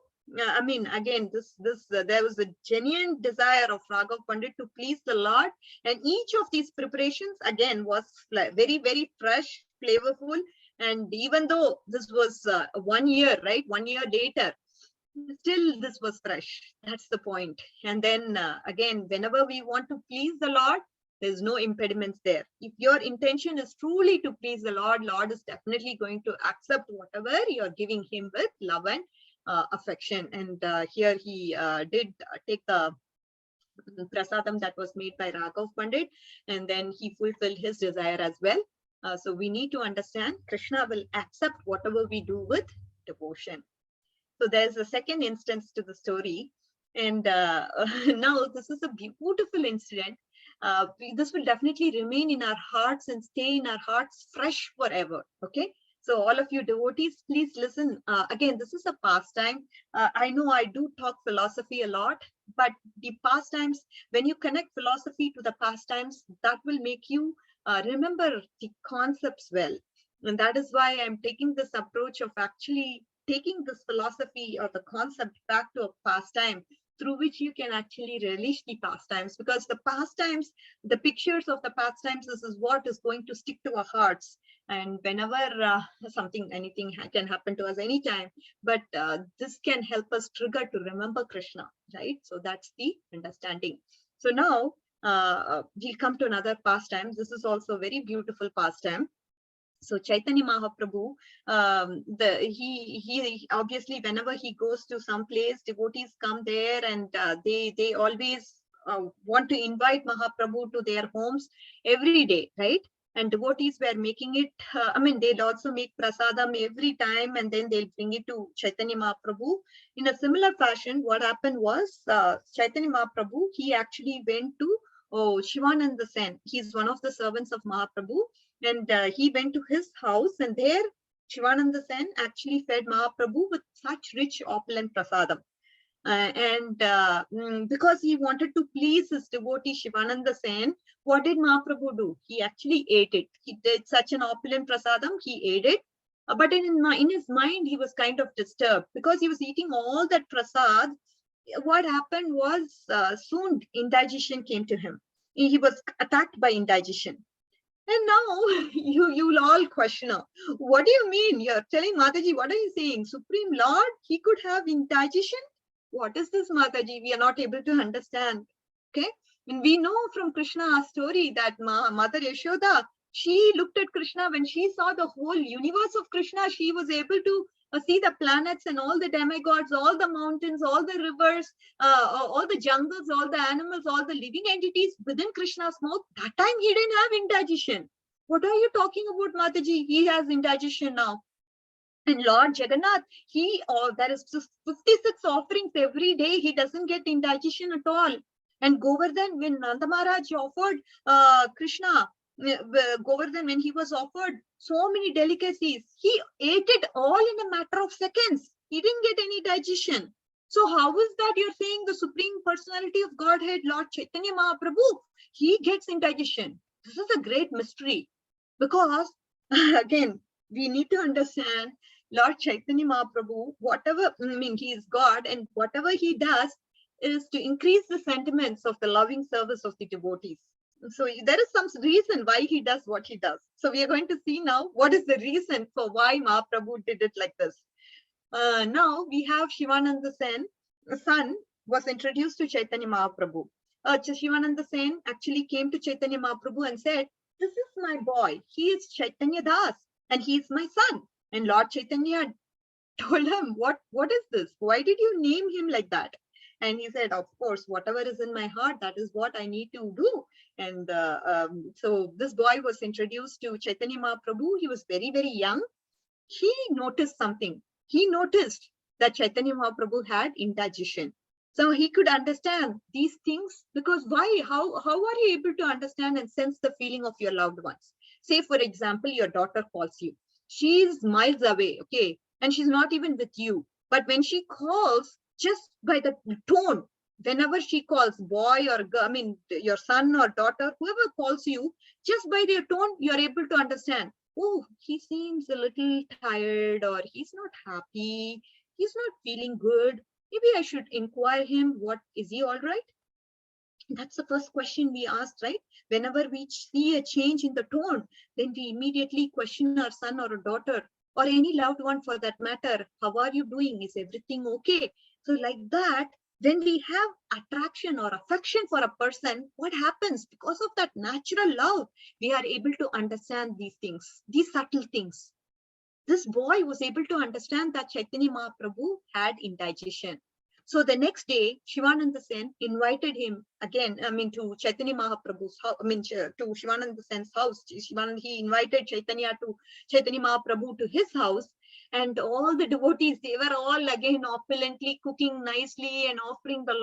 there was a genuine desire of Raghav Pandit to please the Lord, and each of these preparations again was very, very fresh, flavorful. And even though this was 1 year, right, 1 year later, still this was fresh. That's the point. And then again, whenever we want to please the Lord, there's no impediments there. If your intention is truly to please the Lord, Lord is definitely going to accept whatever you're giving him with love and affection. And here he did take the prasadam that was made by Raghav Pandit, and then he fulfilled his desire as well. So we need to understand Krishna will accept whatever we do with devotion. So there's a second instance to the story. And now this is a beautiful incident. This will definitely remain in our hearts and stay in our hearts fresh forever. Okay. So all of you devotees, please listen. Again, this is a pastime. I know I do talk philosophy a lot, but the pastimes, when you connect philosophy to the pastimes, that will make you remember the concepts well. And that is why I'm taking this approach of actually taking this philosophy or the concept back to a pastime through which you can actually relish the pastimes, because the pastimes, the pictures of the pastimes, this is what is going to stick to our hearts. And whenever anything can happen to us anytime, but this can help us trigger to remember Krishna, right? So that's the understanding. So now we'll come to another pastime. This is also a very beautiful pastime. So Chaitanya Mahaprabhu, he obviously, whenever he goes to some place, devotees come there, and they always want to invite Mahaprabhu to their homes every day, right? And devotees were making it, they'll also make prasadam every time, and then they'll bring it to Chaitanya Mahaprabhu. In a similar fashion, what happened was Chaitanya Mahaprabhu, he actually went to Shivananda Sen. He's one of the servants of Mahaprabhu. And he went to his house, and there Shivananda Sen actually fed Mahaprabhu with such rich, opulent prasadam. Because he wanted to please his devotee Shivananda Sen, what did Mahaprabhu do? He actually ate it. He did such an opulent prasadam, he ate it. But in his mind, he was kind of disturbed because he was eating all that prasad. What happened was soon indigestion came to him. He was attacked by indigestion. And now you'll all question her. What do you mean? You're telling Mataji, what are you saying? Supreme Lord, he could have indigestion? what is this, Mataji? We are not able to understand. Okay. And we know from Krishna's story that Mother Yashoda, she looked at Krishna when she saw the whole universe of Krishna. She was able to see the planets and all the demigods, all the mountains, all the rivers, all the jungles, all the animals, all the living entities within Krishna's mouth. That time he didn't have indigestion. What are you talking about, Mataji? He has indigestion now. And Lord Jagannath, there is 56 offerings every day. He doesn't get indigestion at all. And Govardhan, when Nanda Maharaj offered Krishna, Govardhan, when he was offered so many delicacies, he ate it all in a matter of seconds. He didn't get any digestion. So how is that you're saying the Supreme Personality of Godhead, Lord Chaitanya Mahaprabhu, he gets indigestion? This is a great mystery. Because, again, we need to understand Lord Chaitanya Mahaprabhu, he is God, and whatever he does is to increase the sentiments of the loving service of the devotees. So there is some reason why he does what he does. So we are going to see now what is the reason for why Mahaprabhu did it like this. Now we have Shivananda Sen, the son was introduced to Chaitanya Mahaprabhu. Shivananda Sen actually came to Chaitanya Mahaprabhu and said, "This is my boy. He is Chaitanya Das and he is my son." And Lord Chaitanya told him, what is this? Why did you name him like that? And he said, of course, whatever is in my heart, that is what I need to do. And so this boy was introduced to Chaitanya Mahaprabhu. He was very, very young. He noticed something. He noticed that Chaitanya Mahaprabhu had indigestion. So he could understand these things, because why? How are you able to understand and sense the feeling of your loved ones? Say, for example, your daughter calls you. She is miles away, okay, and she's not even with you. But when she calls, just by the tone, whenever she calls, boy or girl, your son or daughter, whoever calls you, just by their tone, you're able to understand, oh, he seems a little tired, or he's not happy, he's not feeling good. Maybe I should inquire him, is he all right? That's the first question we asked, right? Whenever we see a change in the tone, then we immediately question our son or a daughter, or any loved one for that matter. How are you doing? Is everything okay? So like that, when we have attraction or affection for a person, what happens? Because of that natural love, we are able to understand these things, these subtle things. This boy was able to understand that Chaitanya Mahaprabhu had indigestion. So the next day, Shivananda Sen invited him again, to Chaitanya Mahaprabhu's house, to Shivananda Sen's house. He invited Chaitanya Mahaprabhu to his house, and all the devotees, they were all again opulently cooking nicely and offering the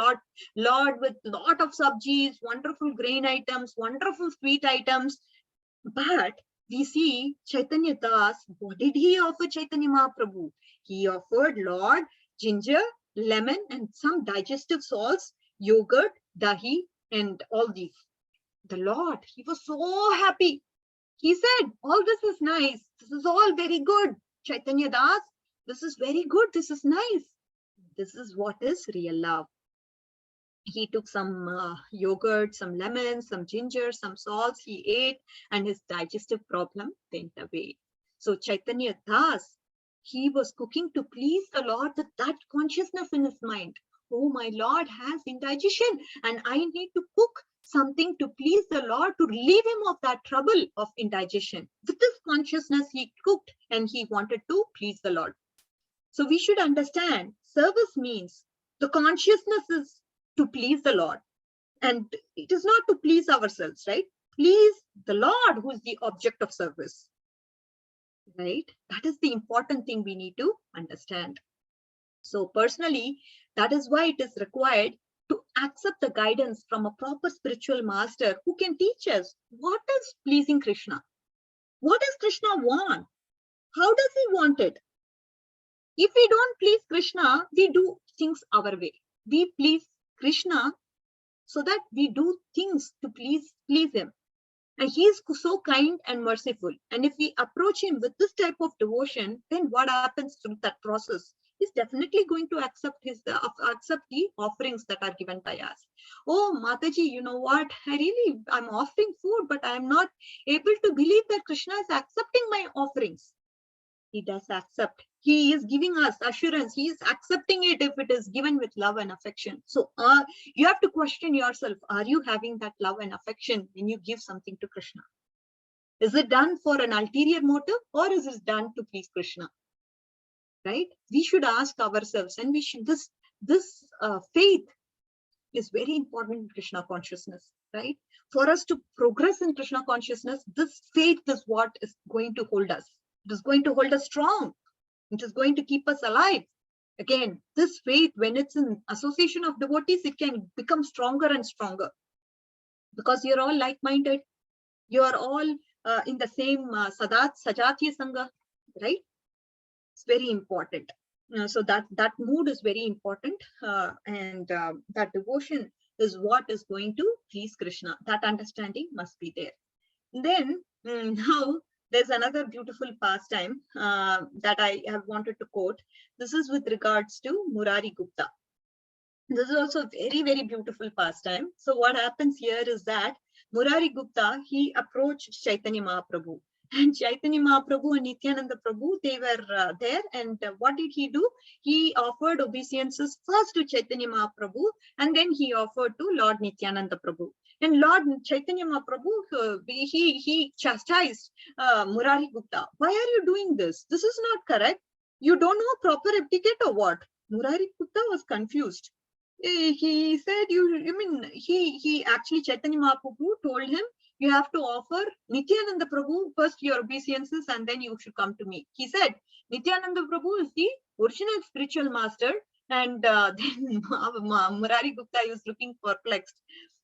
Lord with lot of sabjis, wonderful grain items, wonderful sweet items. But we see Chaitanya Das, what did he offer Chaitanya Mahaprabhu? He offered Lord ginger, lemon, and some digestive salts, yogurt, dahi, and all these. The Lord, he was so happy. He said, all this is nice. This is all very good. Chaitanya Das, this is very good. This is nice. This is what is real love. He took some yogurt, some lemons, some ginger, some salts. He ate, and his digestive problem went away. So Chaitanya Das, he was cooking to please the Lord with that consciousness in his mind. Oh, my Lord has indigestion, and I need to cook something to please the Lord, to relieve him of that trouble of indigestion. With this consciousness, he cooked, and he wanted to please the Lord. So we should understand, service means the consciousness is to please the Lord. And it is not to please ourselves, right? Please the Lord, who is the object of service. Right? That is the important thing we need to understand. So personally, that is why it is required to accept the guidance from a proper spiritual master who can teach us what is pleasing Krishna. What does Krishna want? How does he want it? If we don't please Krishna, we do things our way. We please Krishna so that we do things to please him. And he is so kind and merciful. And if we approach him with this type of devotion, then what happens through that process? He's definitely going to accept the offerings that are given by us. Oh, Mataji, you know what? I'm offering food, but I'm not able to believe that Krishna is accepting my offerings. he does accept. He is giving us assurance. He is accepting it if it is given with love and affection. So you have to question yourself, are you having that love and affection when you give something to Krishna? Is it done for an ulterior motive, or is it done to please Krishna? Right? We should ask ourselves, and we should, this faith is very important in Krishna consciousness, right? For us to progress in Krishna consciousness, this faith is what is going to hold us. It is going to hold us strong. It is going to keep us alive. Again, this faith, when it's in association of devotees, it can become stronger and stronger, because you're all like-minded. You are all in the same Sajatiya Sangha, right? It's very important. So that mood is very important, and that devotion is what is going to please Krishna. That understanding must be there. Then now there's another beautiful pastime that I have wanted to quote. This is with regards to Murari Gupta. This is also a very, very beautiful pastime. So what happens here is that Murari Gupta, he approached Chaitanya Mahaprabhu. And Chaitanya Mahaprabhu and Nityananda Prabhu, they were there. And what did he do? He offered obeisances first to Chaitanya Mahaprabhu, and then he offered to Lord Nityananda Prabhu. And Lord Chaitanya Mahaprabhu, he chastised Murari Gupta. Why are you doing this? This is not correct. You don't know proper etiquette or what? Murari Gupta was confused. He said, he actually, Chaitanya Mahaprabhu told him, you have to offer Nityananda Prabhu first your obeisances, and then you should come to me. He said, Nityananda Prabhu is the original spiritual master. And then Murari Gupta was looking perplexed.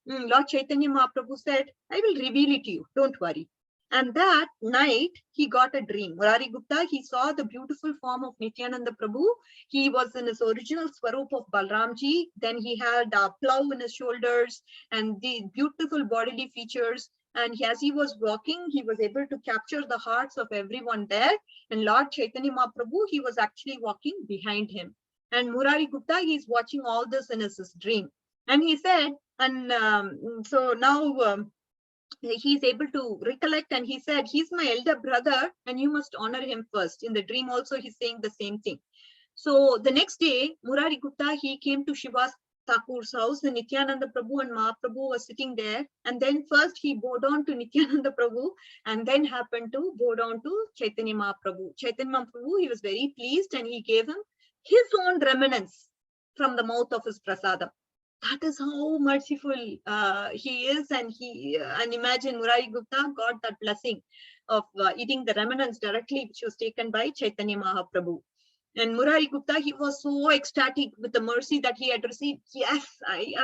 Lord Chaitanya Mahaprabhu said, I will reveal it to you, don't worry. And that night, he got a dream. Murari Gupta, he saw the beautiful form of Nityananda Prabhu. He was in his original swarup of Balramji. Then he had a plow in his shoulders and the beautiful bodily features. And as he was walking, he was able to capture the hearts of everyone there. And Lord Chaitanya Mahaprabhu, he was actually walking behind him. And Murari Gupta, he's watching all this in his dream. And he said, and so now he's able to recollect, and he said, he's my elder brother and you must honor him first. In the dream also, he's saying the same thing. So the next day, Murari Gupta, he came to Shiva's Thakur's house, and Nityananda Prabhu and Mahaprabhu were sitting there. And then first he bowed down to Nityananda Prabhu, and then happened to bow down to Chaitanya Mahaprabhu. Chaitanya Mahaprabhu, he was very pleased, and he gave him his own remnants from the mouth of his prasadam. That is how merciful he is, and imagine Murari Gupta got that blessing of eating the remnants directly, which was taken by Chaitanya Mahaprabhu. And Murari Gupta, he was so ecstatic with the mercy that he had received. Yes, I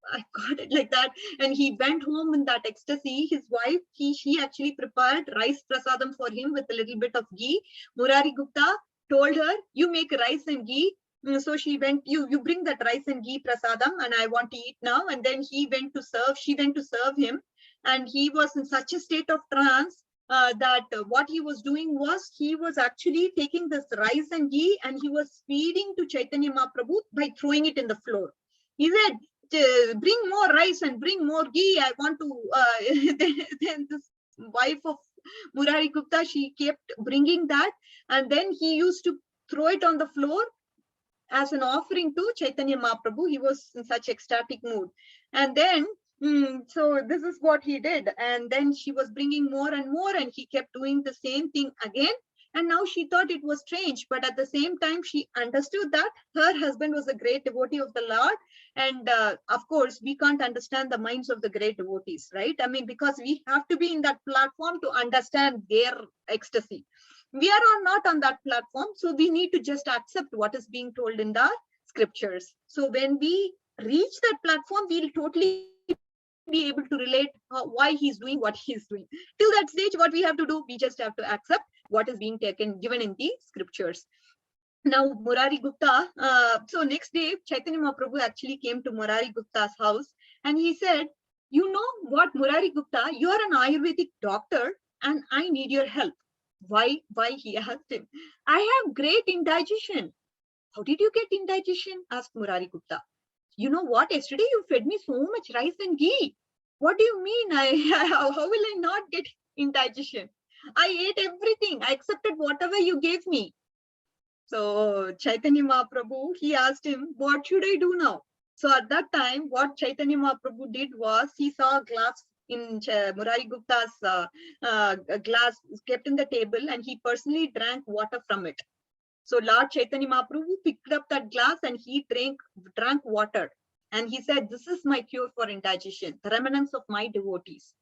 got it like that. And he went home in that ecstasy. His wife, she actually prepared rice prasadam for him with a little bit of ghee. Murari Gupta told her, you make rice and ghee. So she went, you bring that rice and ghee prasadam, and I want to eat now. And then she went to serve him. And he was in such a state of trance that what he was doing was, he was actually taking this rice and ghee and he was feeding to Chaitanya Mahaprabhu by throwing it in the floor. He said, bring more rice and bring more ghee. I want to, then this wife of Murari Gupta, she kept bringing that. And then he used to throw it on the floor as an offering to Chaitanya Mahaprabhu. He was in such ecstatic mood. And then, so this is what he did. And then she was bringing more and more, and he kept doing the same thing again. And now she thought it was strange, but at the same time, she understood that her husband was a great devotee of the Lord. And of course, we can't understand the minds of the great devotees, right? I mean, because we have to be in that platform to understand their ecstasy. We are not on that platform, so we need to just accept what is being told in the scriptures. So when we reach that platform, we'll totally be able to relate why he's doing what he's doing. Till that stage, what we have to do, we just have to accept what is being given in the scriptures. Now, Murari Gupta, so next day, Chaitanya Mahaprabhu actually came to Murari Gupta's house, and he said, you know what, Murari Gupta, you're an Ayurvedic doctor, and I need your help. Why? He asked him. I have great indigestion. How did you get indigestion? Asked Murari Gupta. You know what? Yesterday you fed me so much rice and ghee. What do you mean? How will I not get indigestion? I ate everything. I accepted whatever you gave me. So Chaitanya Mahaprabhu, he asked him, what should I do now? So at that time, what Chaitanya Mahaprabhu did was, he saw a glass in Murari Gupta's glass kept in the table, and he personally drank water from it. So Lord Chaitanya Mahaprabhu picked up that glass and he drank water. And he said, this is my cure for indigestion, the remnants of my devotees.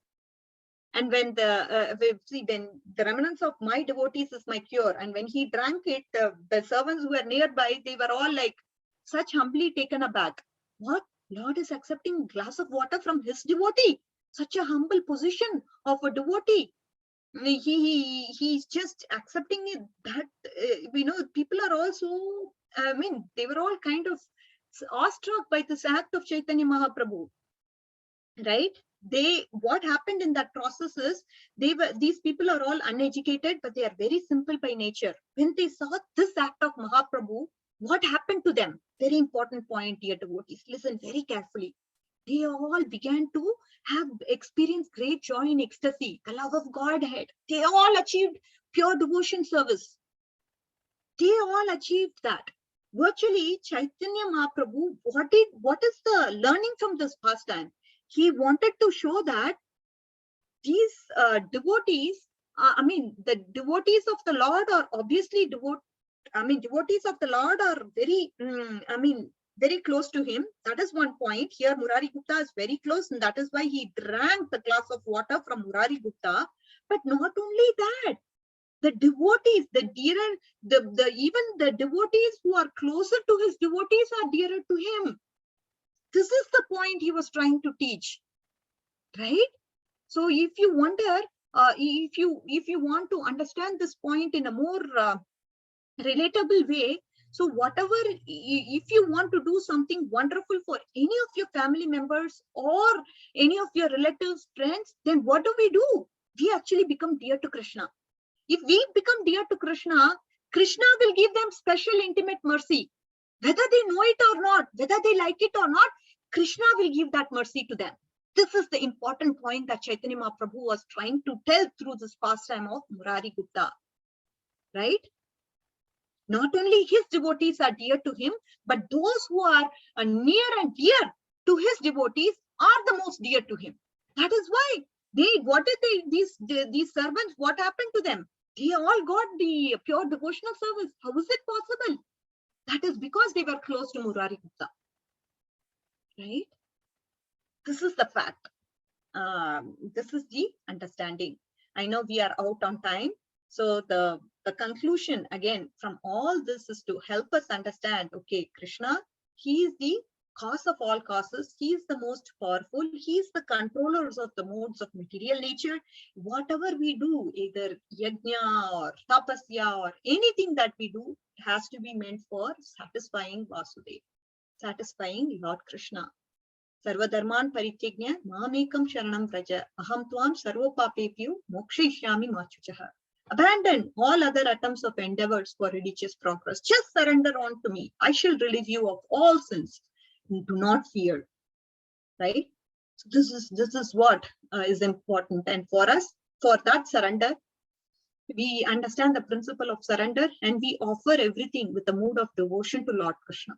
And when when the remnants of my devotees is my cure, and when he drank it, the servants who were nearby, they were all like such humbly taken aback. What? Lord is accepting a glass of water from his devotee. Such a humble position of a devotee. He's just accepting it. That people are also, I mean, they were all kind of awestruck by this act of Chaitanya Mahaprabhu, right? What happened in that process is, these people are all uneducated, but they are very simple by nature. When they saw this act of Mahaprabhu, what happened to them? Very important point, dear devotees. Listen very carefully. They all began to experience great joy and ecstasy, the love of Godhead. They all achieved pure devotion service. They all achieved that. Virtually, Chaitanya Mahaprabhu, what is the learning from this pastime? He wanted to show that these devotees, the devotees of the Lord are obviously devotees of the Lord are very, very close to him. That is one point. Here, Murari Gupta is very close, and that is why he drank the glass of water from Murari Gupta. But not only that, the devotees, even the devotees who are closer to his devotees are dearer to him. This is the point he was trying to teach, right? So if you wonder, if you want to understand this point in a more relatable way, so whatever, if you want to do something wonderful for any of your family members or any of your relatives, friends, then what do? We actually become dear to Krishna. If we become dear to Krishna, Krishna will give them special intimate mercy. Whether they know it or not, whether they like it or not, Krishna will give that mercy to them. This is the important point that Chaitanya Mahaprabhu was trying to tell through this pastime of Murari Gupta, right? Not only his devotees are dear to him, but those who are near and dear to his devotees are the most dear to him. That is why these servants, what happened to them? They all got the pure devotional service. How is it possible? That is because they were close to Murari Gupta, right? This is the fact. This is the understanding. I know we are out on time. So the conclusion again from all this is to help us understand, okay, Krishna, he is the cause of all causes. He is the most powerful. He is the controllers of the modes of material nature. Whatever we do, either yajna or tapasya or anything that we do, has to be meant for satisfying Vasudeva, satisfying Lord Krishna. Sarvadharman parityajna mamekam sharanam vraja aham tvam sarvopapepyo mokshishyami machuchaha. Abandon all other attempts of endeavors for religious progress. Just surrender on to me. I shall relieve you of all sins. Do not fear. Right? So this is what is important. And for us, for that surrender, we understand the principle of surrender and we offer everything with a mood of devotion to Lord Krishna.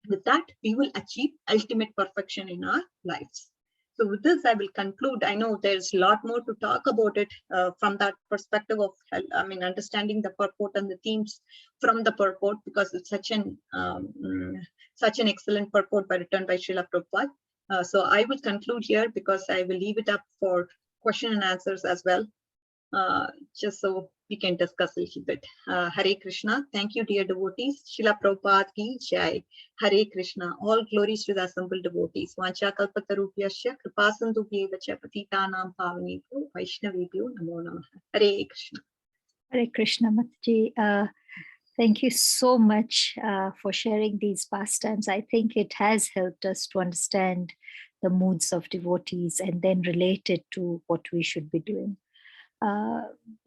With that, we will achieve ultimate perfection in our lives. So with this, I will conclude. I know there's a lot more to talk about it from that perspective of, understanding the purport and the themes from the purport, because it's such an excellent purport written by Srila Prabhupada. So I will conclude here because I will leave it up for question and answers as well, just so we can discuss a little bit. Hare Krishna. Thank you, dear devotees. Srila Prabhupada ki jai. Hare Krishna. All glories to the assembled devotees. Vancha kalpatarubhyasya kripasindubhye vacha patitanam pavanebhyo vaishnavebhyo namo namaha. Hare Krishna. Hare Krishna, Mataji. Thank you so much for sharing these pastimes. I think it has helped us to understand the moods of devotees and then relate it to what we should be doing.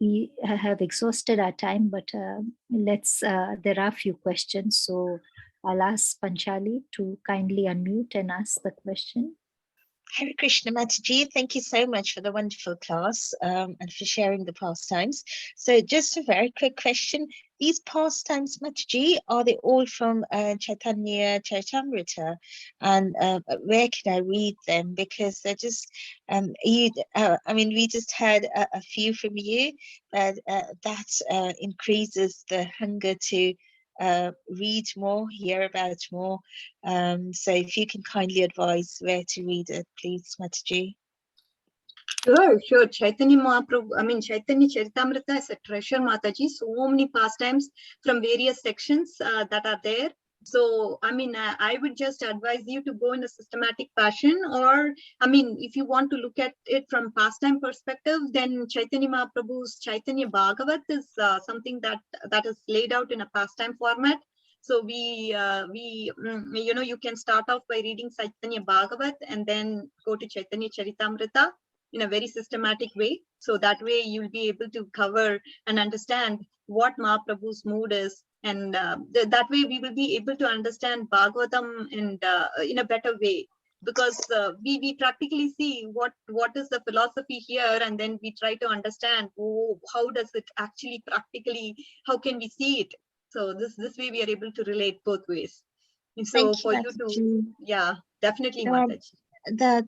We have exhausted our time, but there are a few questions. So I'll ask Panchali to kindly unmute and ask the question. Hare Krishna Mataji, thank you so much for the wonderful class and for sharing the pastimes. So just a very quick question. These pastimes, Mataji, are they all from Chaitanya Charitamrita? And where can I read them? Because they're just, I mean, we just had a few from you, but that increases the hunger to read more, hear about more. So if you can kindly advise where to read it, please, Mataji. Sure. Chaitanya Mahaprabhu, I mean, Chaitanya Charitamrita is a treasure, Mataji. So many pastimes from various sections that are there. So, I mean, I would just advise you to go in a systematic fashion, or, I mean, if you want to look at it from pastime perspective, then Chaitanya Mahaprabhu's Chaitanya Bhagavat is something that is laid out in a pastime format. So you know, you can start off by reading Chaitanya Bhagavat and then go to Chaitanya Charitamrita in a very systematic way. So that way you'll be able to cover and understand what Mahaprabhu's mood is. And that way we will be able to understand Bhagavatam in a better way. Because we practically see what is the philosophy here, and then we try to understand, how does it actually practically, how can we see it? So this way we are able to relate both ways. And so for you to, yeah, definitely, Mataji.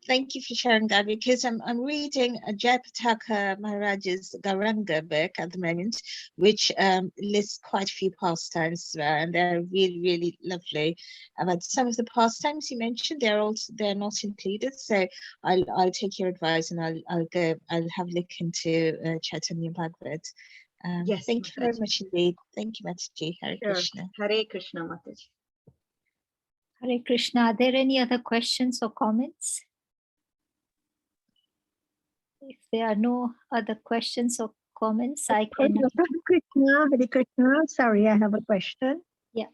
Thank you for sharing that, because I'm reading Jayapataka Maharaj's Gauranga book at the moment, which lists quite a few pastimes, and they're really, really lovely. But some of the pastimes you mentioned, they're not included. So I'll take your advice and I'll have a look into Chaitanya Bhagavat. Yes, thank you very Mataji. much indeed. Thank you, Mataji. Hare Sure. Krishna. Hare Krishna, Mataji. Hare Krishna. Are there any other questions or comments? If there are no other questions or comments, I can. Hare Krishna. Sorry, I have a question. Yeah.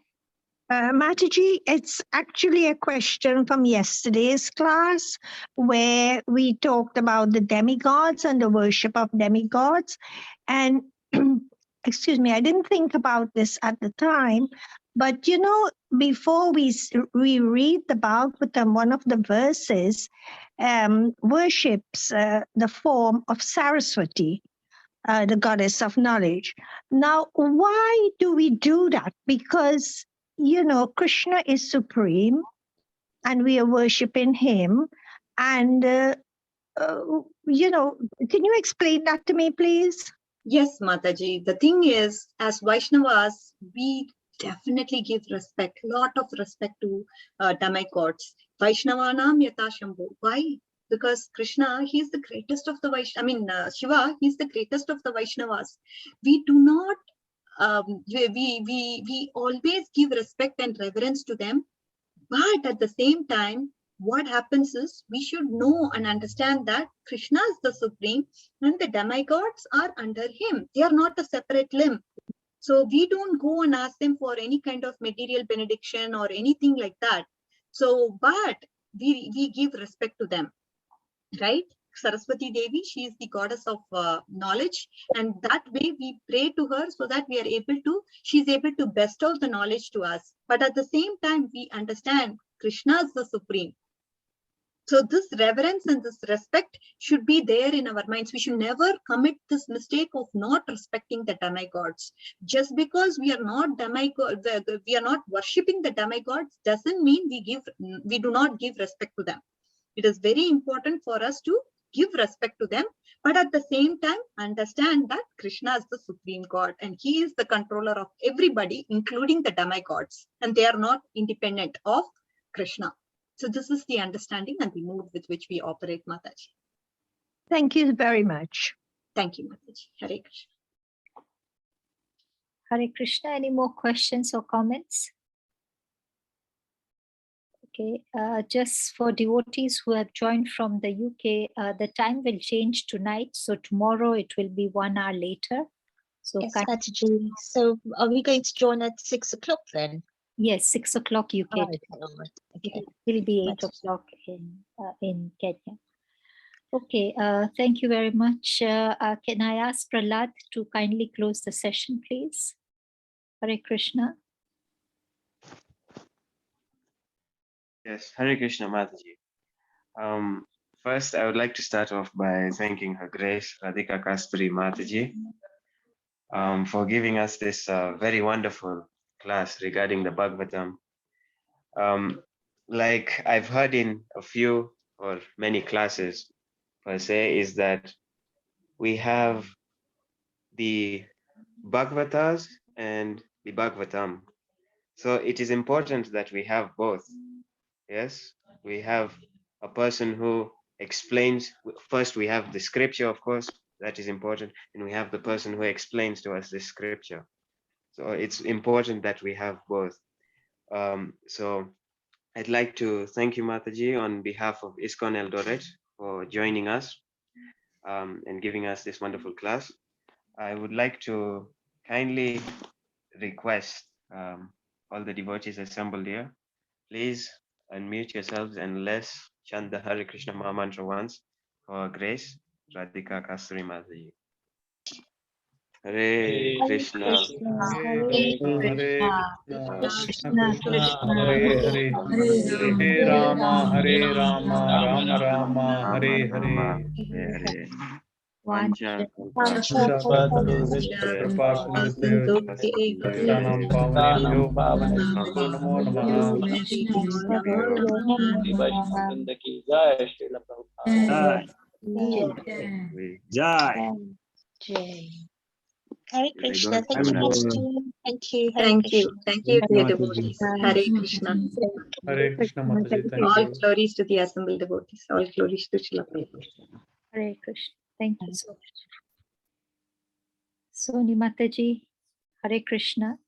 Mataji, it's actually a question from yesterday's class where we talked about the demigods and the worship of demigods. And excuse me, I didn't think about this at the time, but you know, before we read the Bhagavatam, one of the verses worships the form of Saraswati, the goddess of knowledge. Now, why do we do that? Because, you know, Krishna is supreme and we are worshiping him. And, you know, can you explain that to me, please? Yes, Mataji. The thing is, as Vaishnavas, we definitely give respect, lot of respect to demigods. Vaishnavanam yata Shambhu. Why? Because Krishna, he's the greatest of the Shiva, he's the greatest of the Vaishnavas. We do not, we always give respect and reverence to them. But at the same time, what happens is we should know and understand that Krishna is the supreme and the demigods are under him. They are not a separate limb. So we don't go and ask them for any kind of material benediction or anything like that. So, but we give respect to them, right? Saraswati Devi, she is the goddess of knowledge, and that way we pray to her so that we are able to, she is able to bestow the knowledge to us. But at the same time, we understand Krishna is the supreme. So this reverence and this respect should be there in our minds. We should never commit this mistake of not respecting the demigods. Just because we are not we are not worshipping the demigods doesn't mean we do not give respect to them. It is very important for us to give respect to them, but at the same time understand that Krishna is the supreme God and he is the controller of everybody, including the demigods, and they are not independent of Krishna. So this is the understanding and the mood with which we operate, Mataji. Thank you very much. Thank you, Mataji. Hare Krishna. Hare Krishna. Any more questions or comments? Okay, just for devotees who have joined from the UK, the time will change tonight. So tomorrow it will be 1 hour later. So, Yes, Mataji. So are we going to join at 6 o'clock then? yes, 6 o'clock UK. Oh, okay, all right. Okay. It will be 8 Mataji. o'clock in Kenya. Okay, thank you very much. Can I ask Prahlad to kindly close the session, please? Hare Krishna. Yes, Hare Krishna Mataji. First, I would like to start off by thanking Her Grace Radhika Kasturi Mataji for giving us this very wonderful class regarding the Bhagavatam. Like I've heard in a few or many classes per se, is that we have the Bhagavatas and the Bhagavatam. So it is important that we have both. Yes, we have a person who explains. First, we have the scripture, of course, that is important. And we have the person who explains to us the scripture. So it's important that we have both. So I'd like to thank you, Mataji, on behalf of ISKCON Eldoret for joining us and giving us this wonderful class. I would like to kindly request all the devotees assembled here, please unmute yourselves and let's chant the Hare Krishna Maha Mantra once for Her Grace Radhika Kasturi Mataji. Hare Krishna. Krishna Hare Hare, Hare Rama, Rama Rama, Hare Hare. Hare. Vancha Krishnam Pavanebhyo Namo Namaha. Jai. Hare Krishna. Thank you, Mataji. Thank you. Hare Thank Krishna. you. Thank you, dear devotees. Hare Krishna. Hare Krishna Mataji, thank All you. glories to the assembled devotees. All glories to Srila Prabhupada. Hare Krishna. Thank you so much. Soni Mataji, Hare Krishna.